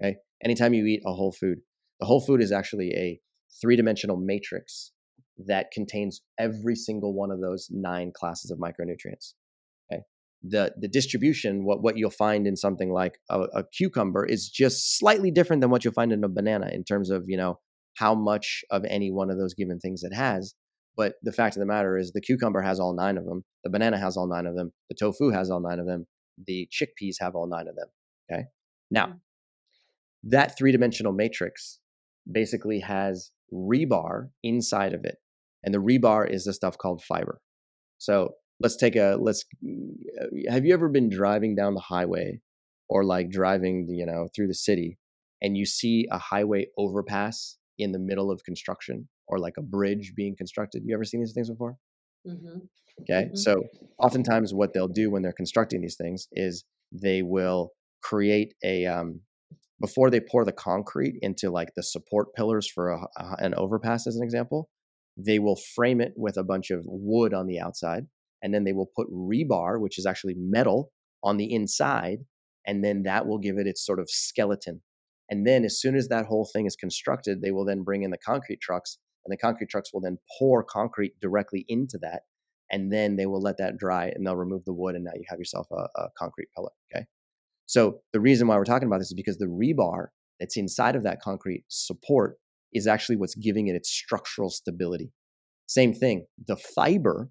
Okay. Anytime you eat a whole food, the whole food is actually a 3-dimensional matrix that contains every single one of those 9 classes of micronutrients. Okay. The distribution, what you'll find in something like a cucumber is just slightly different than what you'll find in a banana in terms of, how much of any one of those given things it has. But the fact of the matter is the cucumber has all 9 of them. The banana has all 9 of them. The tofu has all 9 of them. The chickpeas have all 9 of them. Okay. Now, that 3-dimensional matrix basically has rebar inside of it. And the rebar is the stuff called fiber. So have you ever been driving down the highway or like driving, through the city and you see a highway overpass in the middle of construction or like a bridge being constructed? You ever seen these things before? Mm-hmm. Okay. Mm-hmm. So oftentimes what they'll do when they're constructing these things is they will create before they pour the concrete into like the support pillars for an overpass, as an example, they will frame it with a bunch of wood on the outside. And then they will put rebar, which is actually metal, on the inside. And then that will give it its sort of skeleton. And then as soon as that whole thing is constructed, they will then bring in the concrete trucks, and the concrete trucks will then pour concrete directly into that. And then they will let that dry and they'll remove the wood. And now you have yourself a concrete pillar. Okay. So the reason why we're talking about this is because the rebar that's inside of that concrete support is actually what's giving it its structural stability. Same thing. The fiber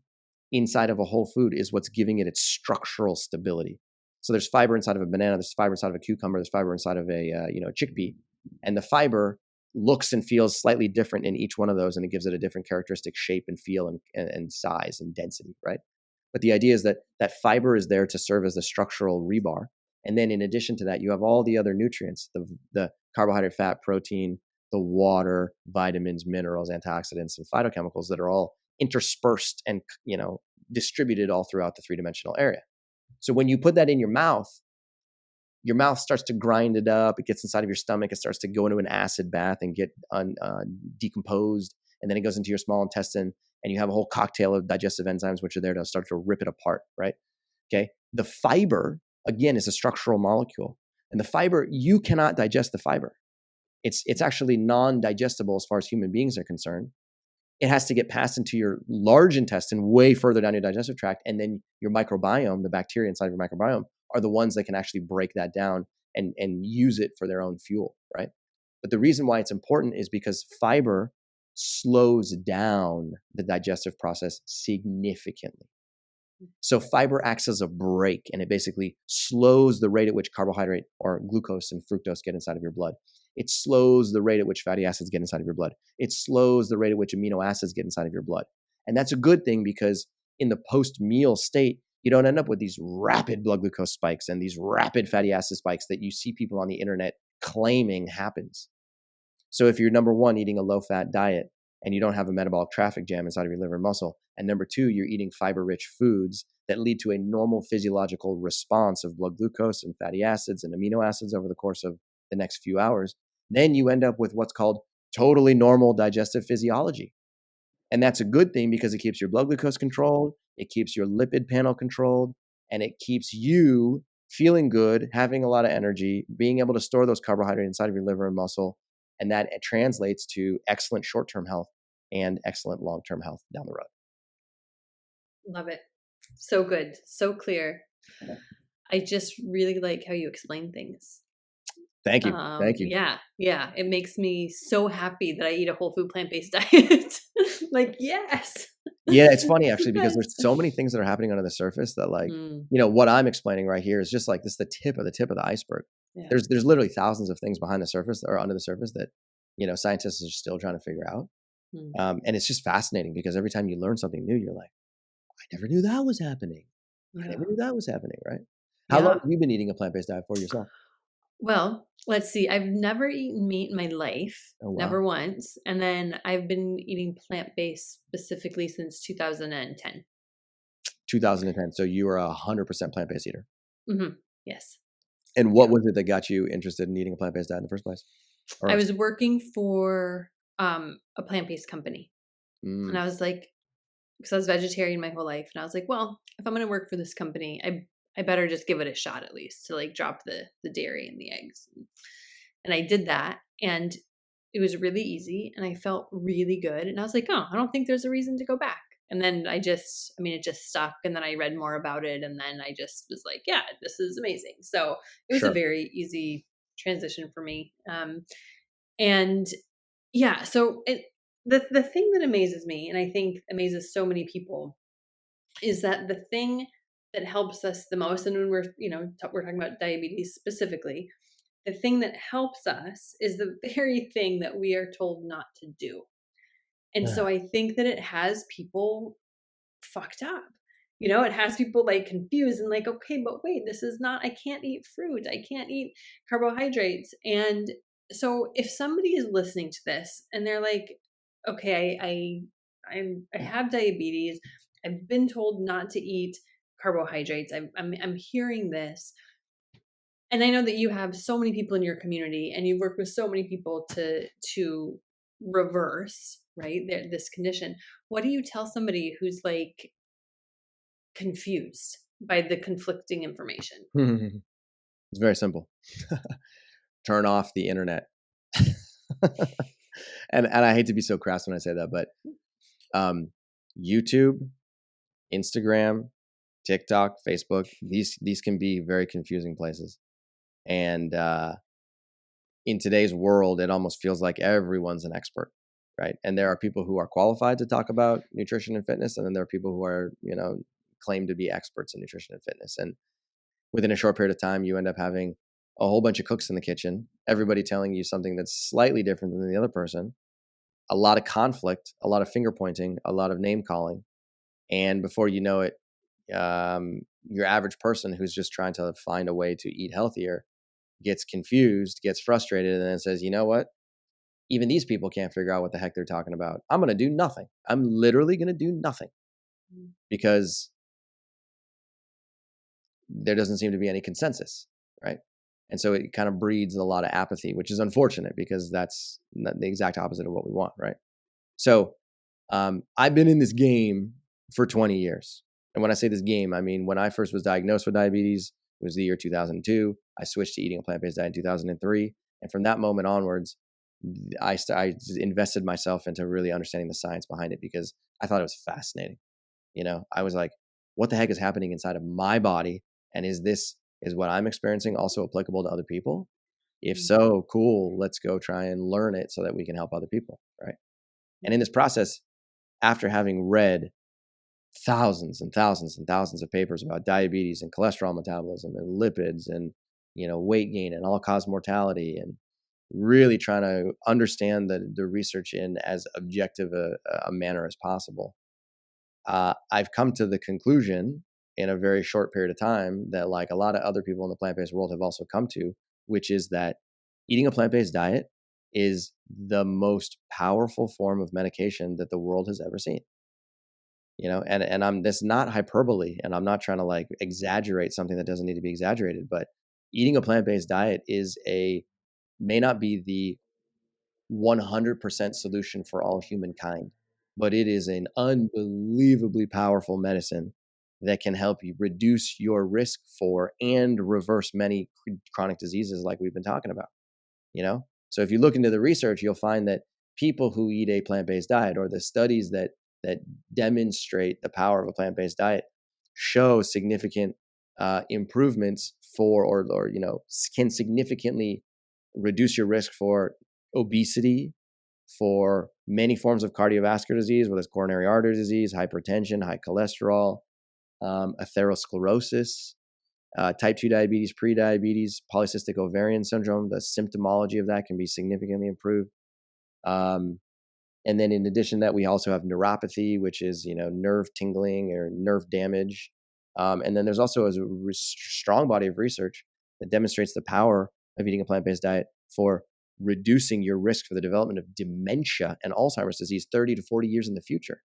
inside of a whole food is what's giving it its structural stability. So there's fiber inside of a banana, there's fiber inside of a cucumber, there's fiber inside of a chickpea, and the fiber looks and feels slightly different in each one of those, and it gives it a different characteristic shape and feel and size and density, right? But the idea is that fiber is there to serve as the structural rebar, and then in addition to that, you have all the other nutrients: the carbohydrate, fat, protein, the water, vitamins, minerals, antioxidants, and phytochemicals that are all interspersed and distributed all throughout the 3-dimensional area. So when you put that in your mouth starts to grind it up. It gets inside of your stomach. It starts to go into an acid bath and get decomposed. And then it goes into your small intestine, and you have a whole cocktail of digestive enzymes which are there to start to rip it apart, right? Okay. The fiber, again, is a structural molecule. And the fiber, you cannot digest the fiber. It's actually non-digestible as far as human beings are concerned. It has to get passed into your large intestine way further down your digestive tract. And then your microbiome, the bacteria inside of your microbiome, are the ones that can actually break that down and use it for their own fuel, right? But the reason why it's important is because fiber slows down the digestive process significantly. So fiber acts as a brake, and it basically slows the rate at which carbohydrate or glucose and fructose get inside of your blood. It slows the rate at which fatty acids get inside of your blood. It slows the rate at which amino acids get inside of your blood. And that's a good thing, because in the post-meal state, you don't end up with these rapid blood glucose spikes and these rapid fatty acid spikes that you see people on the internet claiming happens. So if you're number one, eating a low fat diet and you don't have a metabolic traffic jam inside of your liver and muscle, and number two, you're eating fiber rich foods that lead to a normal physiological response of blood glucose and fatty acids and amino acids over the course of the next few hours, then you end up with what's called totally normal digestive physiology. And that's a good thing because it keeps your blood glucose controlled, it keeps your lipid panel controlled, and it keeps you feeling good, having a lot of energy, being able to store those carbohydrates inside of your liver and muscle. And that translates to excellent short-term health and excellent long-term health down the road. Love it. So good. So clear. I just really like how you explain things. Thank you. Thank you. Yeah. It makes me so happy that I eat a whole food plant-based diet. Like, yes. Yeah, it's funny It's the actually because there's best. so many things that are happening under the surface that, like, Mm, what I'm explaining right here is just like this is the tip of the iceberg. yeah. There's literally thousands of things behind the surface or under the surface that, scientists are still trying to figure out. Mm, And it's just fascinating because every time you learn something new, you're like, I never knew that was happening. I yeah. never knew that was happening, right? How long Yeah. have you been eating a plant-based diet for yourself? Well, let's see. I've never eaten meat in my life, Oh, wow. never once. And then I've been eating plant-based specifically since 2010. 2010. So you were 100% plant-based eater. Yes. And what Yeah. was it that got you interested in eating a plant-based diet in the first place? I Or, was working for a plant-based company. And mm, I was like, because I was vegetarian my whole life, and I was like, well, if I'm going to work for this company, I better just give it a shot at least to like drop the dairy and the eggs. And I did that, and it was really easy, and I felt really good. And I was like, oh, I don't think there's a reason to go back. And then it just stuck. And then I read more about it, and then I just was like, yeah, this is amazing. So it was a sure. very easy transition for me. And yeah, so the thing that amazes me, and I think amazes so many people, is that the thing that helps us the most, and when we're we're talking about diabetes specifically, the thing that helps us is the very thing that we are told not to do. And Yeah. so I think that it has people fucked up. It has people like confused and like, okay, but wait, this is not, I can't eat fruit. I can't eat carbohydrates. And so if somebody is listening to this and they're like, okay, I have diabetes. I've been told not to eat carbohydrates. I'm hearing this. And I know that you have so many people in your community and you work with so many people to reverse, right, this condition. What do you tell somebody who's like confused by the conflicting information? It's very simple. Turn off the internet. And I hate to be so crass when I say that, but YouTube, Instagram, TikTok, Facebook, these can be very confusing places. And in today's world, it almost feels like everyone's an expert, right? And there are people who are qualified to talk about nutrition and fitness, and then there are people who are, claim to be experts in nutrition and fitness. And within a short period of time, you end up having a whole bunch of cooks in the kitchen, everybody telling you something that's slightly different than the other person, a lot of conflict, a lot of finger pointing, a lot of name calling. And before you know it, your average person who's just trying to find a way to eat healthier gets confused, gets frustrated, and then says, you know what? Even these people can't figure out what the heck they're talking about. I'm going to do nothing. I'm literally going to do nothing because there doesn't seem to be any consensus, right? And so it kind of breeds a lot of apathy, which is unfortunate because that's the exact opposite of what we want, right? So I've been in this game for 20 years. And when I say this game, I mean, when I first was diagnosed with diabetes, it was the year 2002. I switched to eating a plant-based diet in 2003. And from that moment onwards, I invested myself into really understanding the science behind it because I thought it was fascinating. I was like, what the heck is happening inside of my body? And is what I'm experiencing also applicable to other people? If so, cool, let's go try and learn it so that we can help other people, right? And in this process, after having read thousands and thousands and thousands of papers about diabetes and cholesterol metabolism and lipids and weight gain and all-cause mortality, and really trying to understand the research in as objective a manner as possible, I've come to the conclusion in a very short period of time that, like a lot of other people in the plant-based world have also come to, which is that Eating a plant-based diet is the most powerful form of medication that the world has ever seen. And I'm that's not hyperbole, and I'm not trying to like exaggerate something that doesn't need to be exaggerated, but eating a plant-based diet may not be the 100% solution for all humankind, but it is an unbelievably powerful medicine that can help you reduce your risk for and reverse many chronic diseases like we've been talking about. So if you look into the research, you'll find that people who eat a plant-based diet, or the studies that demonstrate the power of a plant-based diet, show significant improvements or can significantly reduce your risk for obesity, for many forms of cardiovascular disease, whether it's coronary artery disease, hypertension, high cholesterol, atherosclerosis, type 2 diabetes, prediabetes, polycystic ovarian syndrome. The symptomology of that can be significantly improved. And then in addition to that, we also have neuropathy, which is, nerve tingling or nerve damage. And then there's also a strong body of research that demonstrates the power of eating a plant-based diet for reducing your risk for the development of dementia and Alzheimer's disease 30 to 40 years in the future,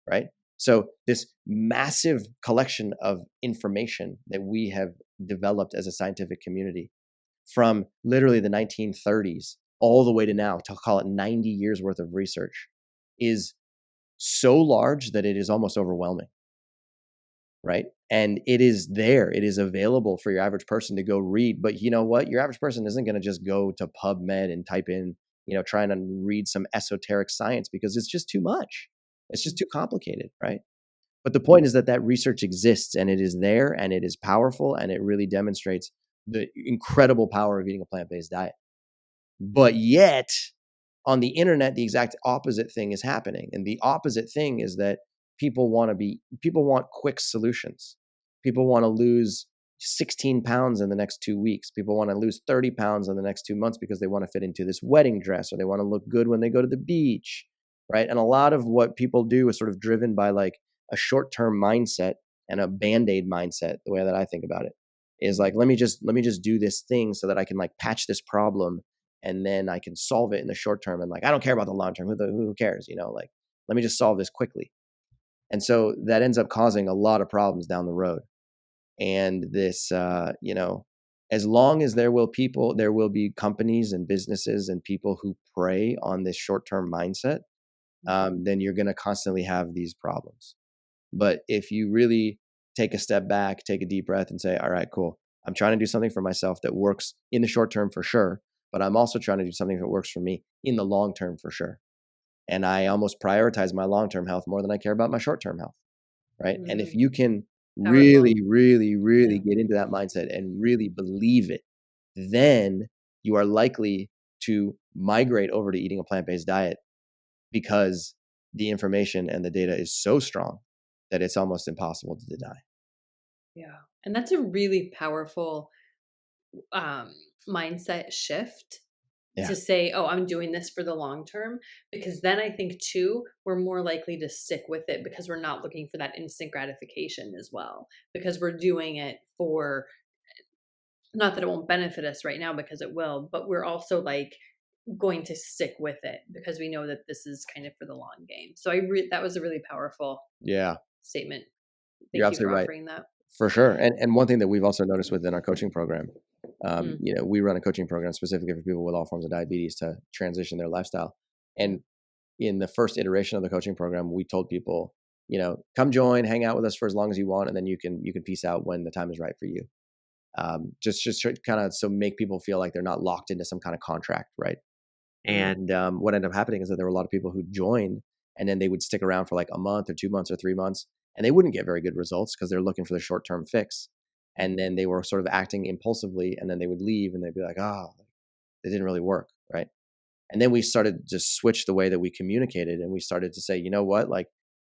right? So this massive collection of information that we have developed as a scientific community from literally the 1930s all the way to now, to call it 90 years worth of research, is so large that it is almost overwhelming, right? And it is there. It is available for your average person to go read. But you know what? Your average person isn't going to just go to PubMed and type in, trying to read some esoteric science, because it's just too much. It's just too complicated, right? But the point is that research exists, and it is there, and it is powerful, and it really demonstrates the incredible power of eating a plant-based diet. But yet, on the internet, the exact opposite thing is happening. And the opposite thing is that people want quick solutions. People want to lose 16 pounds in the next 2 weeks. People want to lose 30 pounds in the next 2 months because they want to fit into this wedding dress, or they want to look good when they go to the beach, right? And a lot of what people do is sort of driven by like a short-term mindset and a band-aid mindset. The way that I think about it is like, let me just do this thing so that I can like patch this problem, and then I can solve it in the short term. And like, I don't care about the long term. Who cares? Like, let me just solve this quickly. And so that ends up causing a lot of problems down the road. And this, as long as there will be companies and businesses and people who prey on this short-term mindset, then you're going to constantly have these problems. But if you really take a step back, take a deep breath, and say, all right, cool, I'm trying to do something for myself that works in the short term for sure, but I'm also trying to do something that works for me in the long term for sure. And I almost prioritize my long-term health more than I care about my short-term health, right? And if you can really, Powerful. really, really Yeah. get into that mindset and really believe it, then you are likely to migrate over to eating a plant-based diet, because the information and the data is so strong that it's almost impossible to deny. Yeah. And that's a really powerful mindset shift Yeah. to say, oh, I'm doing this for the long term, because then I think too, we're more likely to stick with it, because we're not looking for that instant gratification as well, because we're doing it for, not that it won't benefit us right now, because it will, but we're also like going to stick with it because we know that this is kind of for the long game. So that was a really powerful Yeah. statement. You're Thank you for absolutely right. offering that. For sure. And one thing that we've also noticed within our coaching program, Mm. we run a coaching program specifically for people with all forms of diabetes to transition their lifestyle. And in the first iteration of the coaching program, we told people, come join, hang out with us for as long as you want, and then you can peace out when the time is right for you. Just kind of so make people feel like they're not locked into some kind of contract, right? And what ended up happening is that there were a lot of people who joined, and then they would stick around for like a month or 2 months or 3 months, and they wouldn't get very good results because they're looking for the short-term fix. And then they were sort of acting impulsively, and then they would leave, and they'd be like, oh, it didn't really work, right? And then we started to switch the way that we communicated, and we started to say, you know what, like,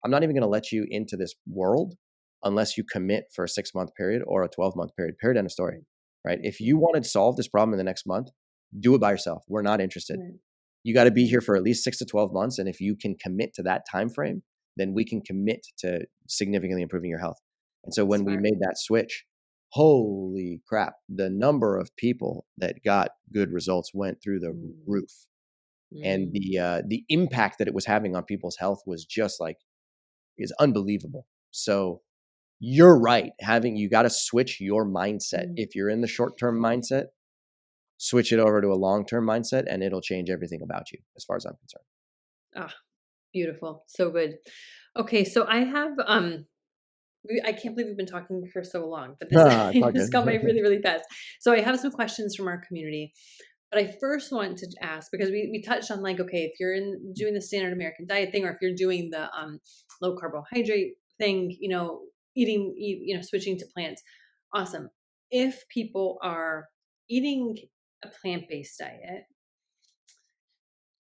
I'm not even going to let you into this world unless you commit for a 6-month period or a 12-month period, end of story, right? If you want to solve this problem in the next month, do it by yourself. We're not interested. Right. You got to be here for at least 6 to 12 months. And if you can commit to that time frame, then we can commit to significantly improving your health. And so when we Smart. made that switch, holy crap, the number of people that got good results went through the roof. And the impact that it was having on people's health was just like, is unbelievable. So you're right. You got to switch your mindset. If you're in the short-term mindset, switch it over to a long-term mindset and it'll change everything about you as far as I'm concerned. Ah, beautiful. So good. Okay. So I have, I can't believe we've been talking for so long, but this, It's all this good. got by really, really fast. So I have some questions from our community. But I first want to ask, because we touched on like, okay, if you're doing the standard American diet thing, or if you're doing the low carbohydrate thing, switching to plants, awesome. If people are eating a plant-based diet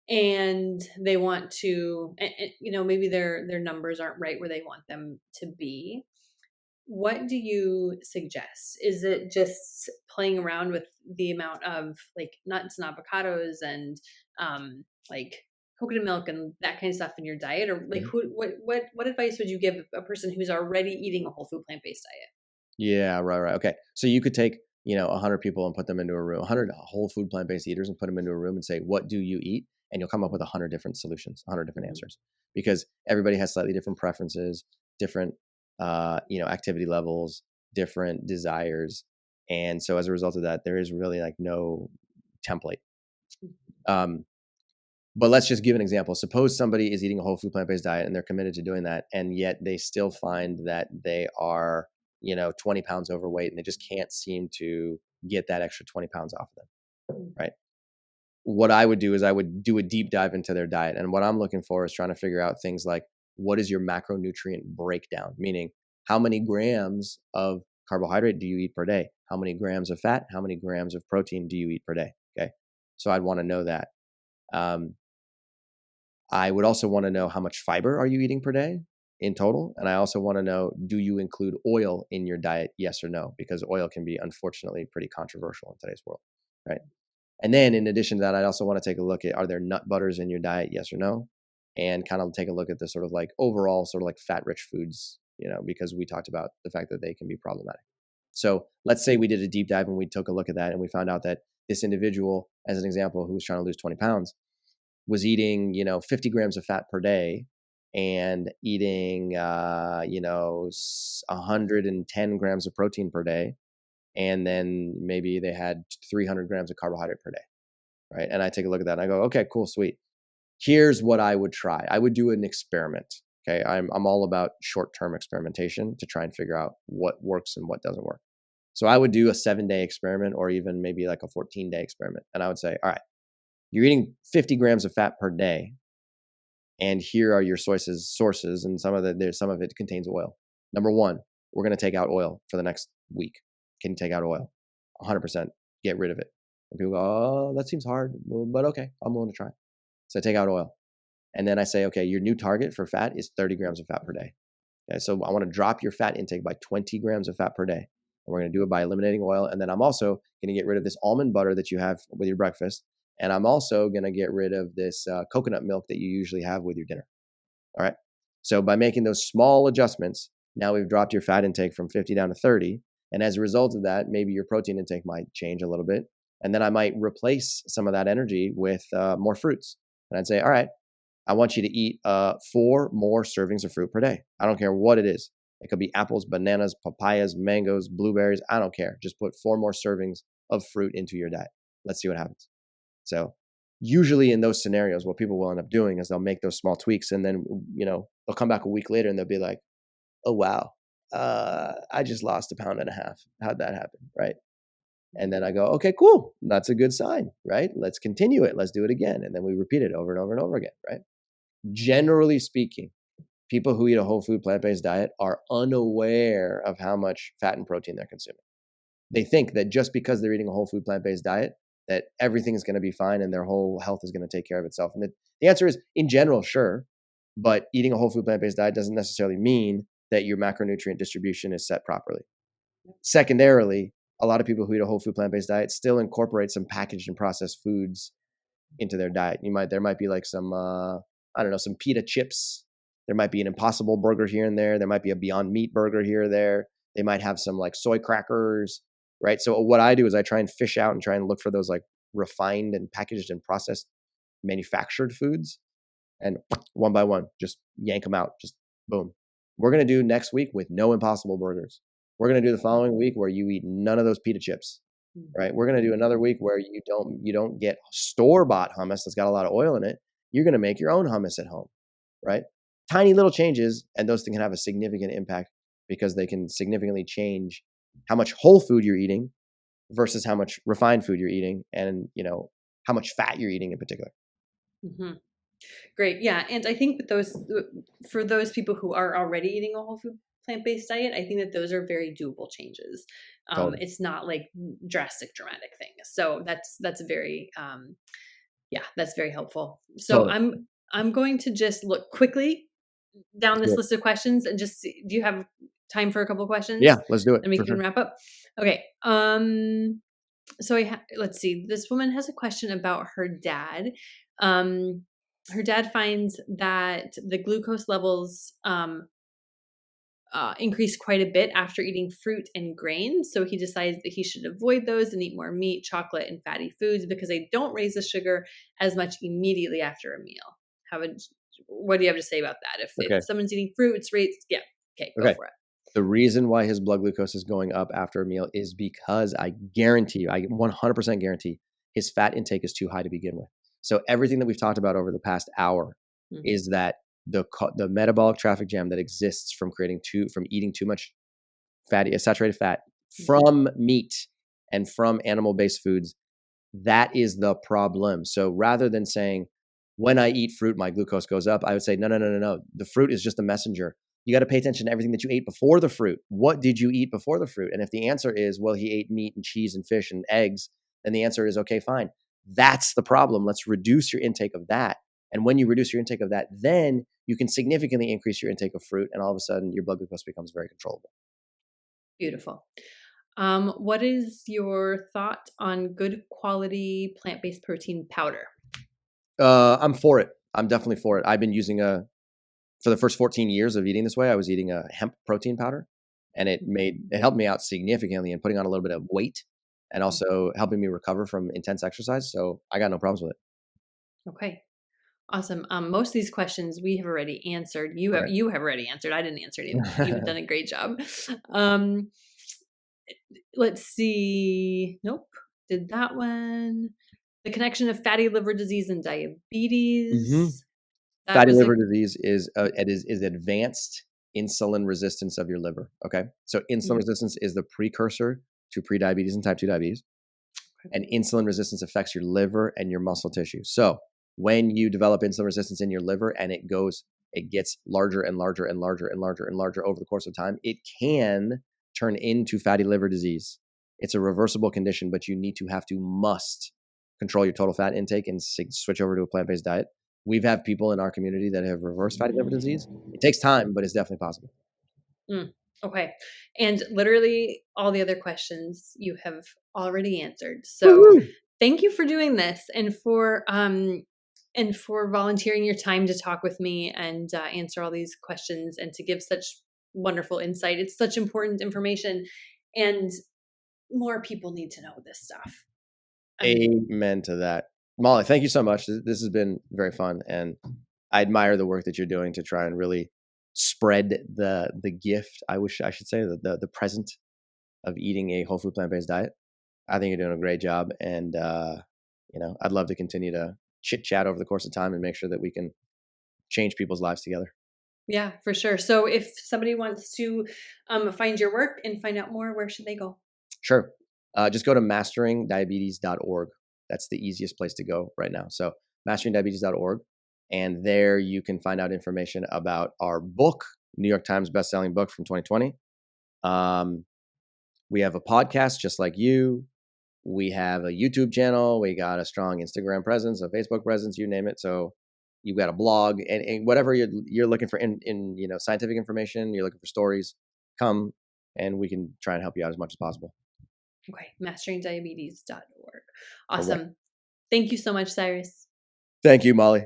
and they want to, maybe their numbers aren't right where they want them to be, what do you suggest? Is it just playing around with the amount of like nuts and avocados and like coconut milk and that kind of stuff in your diet, or like what advice would you give a person who's already eating a whole food plant-based diet? Yeah, right. Okay. So you could take, 100 people and put them into a room, 100 whole food plant-based eaters and put them into a room and say, what do you eat? And you'll come up with 100 different solutions, 100 different answers, because everybody has slightly different preferences, different, activity levels, different desires. And so as a result of that, there is really like no template. But let's just give an example. Suppose somebody is eating a whole food plant-based diet and they're committed to doing that, and yet they still find that they are, 20 pounds overweight and they just can't seem to get that extra 20 pounds off of them, right? What I would do is I would do a deep dive into their diet. And what I'm looking for is trying to figure out things like, what is your macronutrient breakdown? Meaning, how many grams of carbohydrate do you eat per day? How many grams of fat? How many grams of protein do you eat per day? Okay. So I'd want to know that. I would also want to know how much fiber are you eating per day in total? And I also want to know, do you include oil in your diet? Yes or no? Because oil can be unfortunately pretty controversial in today's world, right? And then in addition to that, I'd also want to take a look at, are there nut butters in your diet? Yes or no? And kind of take a look at the sort of like overall sort of like fat rich foods, because we talked about the fact that they can be problematic. So let's say we did a deep dive and we took a look at that and we found out that this individual, as an example, who was trying to lose 20 pounds, was eating, 50 grams of fat per day and eating, 110 grams of protein per day. And then maybe they had 300 grams of carbohydrate per day, right? And I take a look at that and I go, okay, cool, sweet. Here's what I would try. I would do an experiment. Okay. I'm all about short-term experimentation to try and figure out what works and what doesn't work. So I would do a 7-day experiment or even maybe like a 14-day experiment. And I would say, all right, you're eating 50 grams of fat per day, and here are your sources, and some of it contains oil. Number one, we're going to take out oil for the next week. Can you take out oil? 100%. Get rid of it. And people go, oh, that seems hard, but okay, I'm willing to try. So I take out oil, and then I say, okay, your new target for fat is 30 grams of fat per day. Okay, so I want to drop your fat intake by 20 grams of fat per day. And we're going to do it by eliminating oil, and then I'm also going to get rid of this almond butter that you have with your breakfast. And I'm also going to get rid of this coconut milk that you usually have with your dinner. All right. So by making those small adjustments, now we've dropped your fat intake from 50 down to 30. And as a result of that, maybe your protein intake might change a little bit. And then I might replace some of that energy with more fruits. And I'd say, all right, I want you to eat 4 more servings of fruit per day. I don't care what it is. It could be apples, bananas, papayas, mangoes, blueberries. I don't care. Just put 4 more servings of fruit into your diet. Let's see what happens. So usually in those scenarios, what people will end up doing is they'll make those small tweaks, and then, they'll come back a week later and they'll be like, oh, wow, I just lost 1.5 pounds. How'd that happen? Right. And then I go, okay, cool. That's a good sign, right? Let's continue it. Let's do it again. And then we repeat it over and over and over again, right? Generally speaking, people who eat a whole food plant-based diet are unaware of how much fat and protein they're consuming. They think that just because they're eating a whole food plant-based diet, that everything is going to be fine and their whole health is going to take care of itself. And the answer is, in general, sure. But eating a whole food plant-based diet doesn't necessarily mean that your macronutrient distribution is set properly. Secondarily, a lot of people who eat a whole food plant-based diet still incorporate some packaged and processed foods into their diet. There might be like some, some pita chips. There might be an Impossible burger here and there. There might be a Beyond Meat burger here or there. They might have some like soy crackers, right? So what I do is I try and fish out and try and look for those like refined and packaged and processed manufactured foods, and one by one, just yank them out. Just boom. We're going to do next week with no Impossible Burgers. We're going to do the following week where you eat none of those pita chips, right? We're going to do another week where you don't get store-bought hummus that's got a lot of oil in it. You're going to make your own hummus at home, right? Tiny little changes, and those things can have a significant impact because they can significantly change how much whole food you're eating versus how much refined food you're eating, and how much fat you're eating in particular. Mm-hmm. Great. Yeah. And I think that for those people who are already eating a whole food plant-based diet, I think that those are very doable changes. Totally. It's not like dramatic things. So that's very, that's very helpful. So Totally. I'm going to just look quickly down this list of questions and just see, do you have time for a couple questions? Yeah, let's do it. And we for can sure. wrap up. Okay. So let's see. This woman has a question about her dad. Her dad finds that the glucose levels increase quite a bit after eating fruit and grains. So he decides that he should avoid those and eat more meat, chocolate, and fatty foods because they don't raise the sugar as much immediately after a meal. What do you have to say about that? Okay. If someone's eating fruit, it's raised. Yeah. Okay. Go for it. The reason why his blood glucose is going up after a meal is because I 100% guarantee his fat intake is too high to begin with. So everything that we've talked about over the past hour is that the metabolic traffic jam that exists from eating too much saturated fat from meat and from animal-based foods, that is the problem. So rather than saying, when I eat fruit, my glucose goes up, I would say, no. The fruit is just a messenger. You got to pay attention to everything that you ate before the fruit. What did you eat before the fruit? And if the answer is, well, he ate meat and cheese and fish and eggs, then the answer is, okay, fine. That's the problem. Let's reduce your intake of that. And when you reduce your intake of that, then you can significantly increase your intake of fruit. And all of a sudden, your blood glucose becomes very controllable. Beautiful. What is your thought on good quality plant-based protein powder? I'm for it. I'm definitely for it. I've been using for the first 14 years of eating this way, I was eating a hemp protein powder, and it helped me out significantly in putting on a little bit of weight and also helping me recover from intense exercise. So I got no problems with it. Okay. Awesome. Most of these questions we have already answered. You have already answered. I didn't answer any of them. You've done a great job. Let's see. Nope. Did that one. The connection of fatty liver disease and diabetes. Fatty liver disease is advanced insulin resistance of your liver. Okay. So insulin resistance is the precursor to prediabetes and type 2 diabetes. And insulin resistance affects your liver and your muscle tissue. So when you develop insulin resistance in your liver and it gets larger and larger and larger and larger and larger over the course of time, it can turn into fatty liver disease. It's a reversible condition, but you must control your total fat intake and switch over to a plant-based diet. We've had people in our community that have reversed fatty liver disease. It takes time, but it's definitely possible. Okay. And literally all the other questions you have already answered. So thank you for doing this and for volunteering your time to talk with me and answer all these questions and to give such wonderful insight. It's such important information and more people need to know this stuff. Amen to that. Molly, thank you so much. This has been very fun, and I admire the work that you're doing to try and really spread the gift, I should say, the present of eating a whole food plant-based diet. I think you're doing a great job, and I'd love to continue to chit chat over the course of time and make sure that we can change people's lives together. Yeah, for sure. So if somebody wants to find your work and find out more, where should they go? Sure. Just go to masteringdiabetes.org. That's the easiest place to go right now. So masteringdiabetes.org. And there you can find out information about our book, New York Times bestselling book from 2020. We have a podcast just like you. We have a YouTube channel. We got a strong Instagram presence, a Facebook presence, you name it. So you've got a blog and whatever you're looking for in scientific information, you're looking for stories, come and we can try and help you out as much as possible. Okay. Masteringdiabetes.org. Awesome. Thank you so much, Cyrus. Thank you, Molly.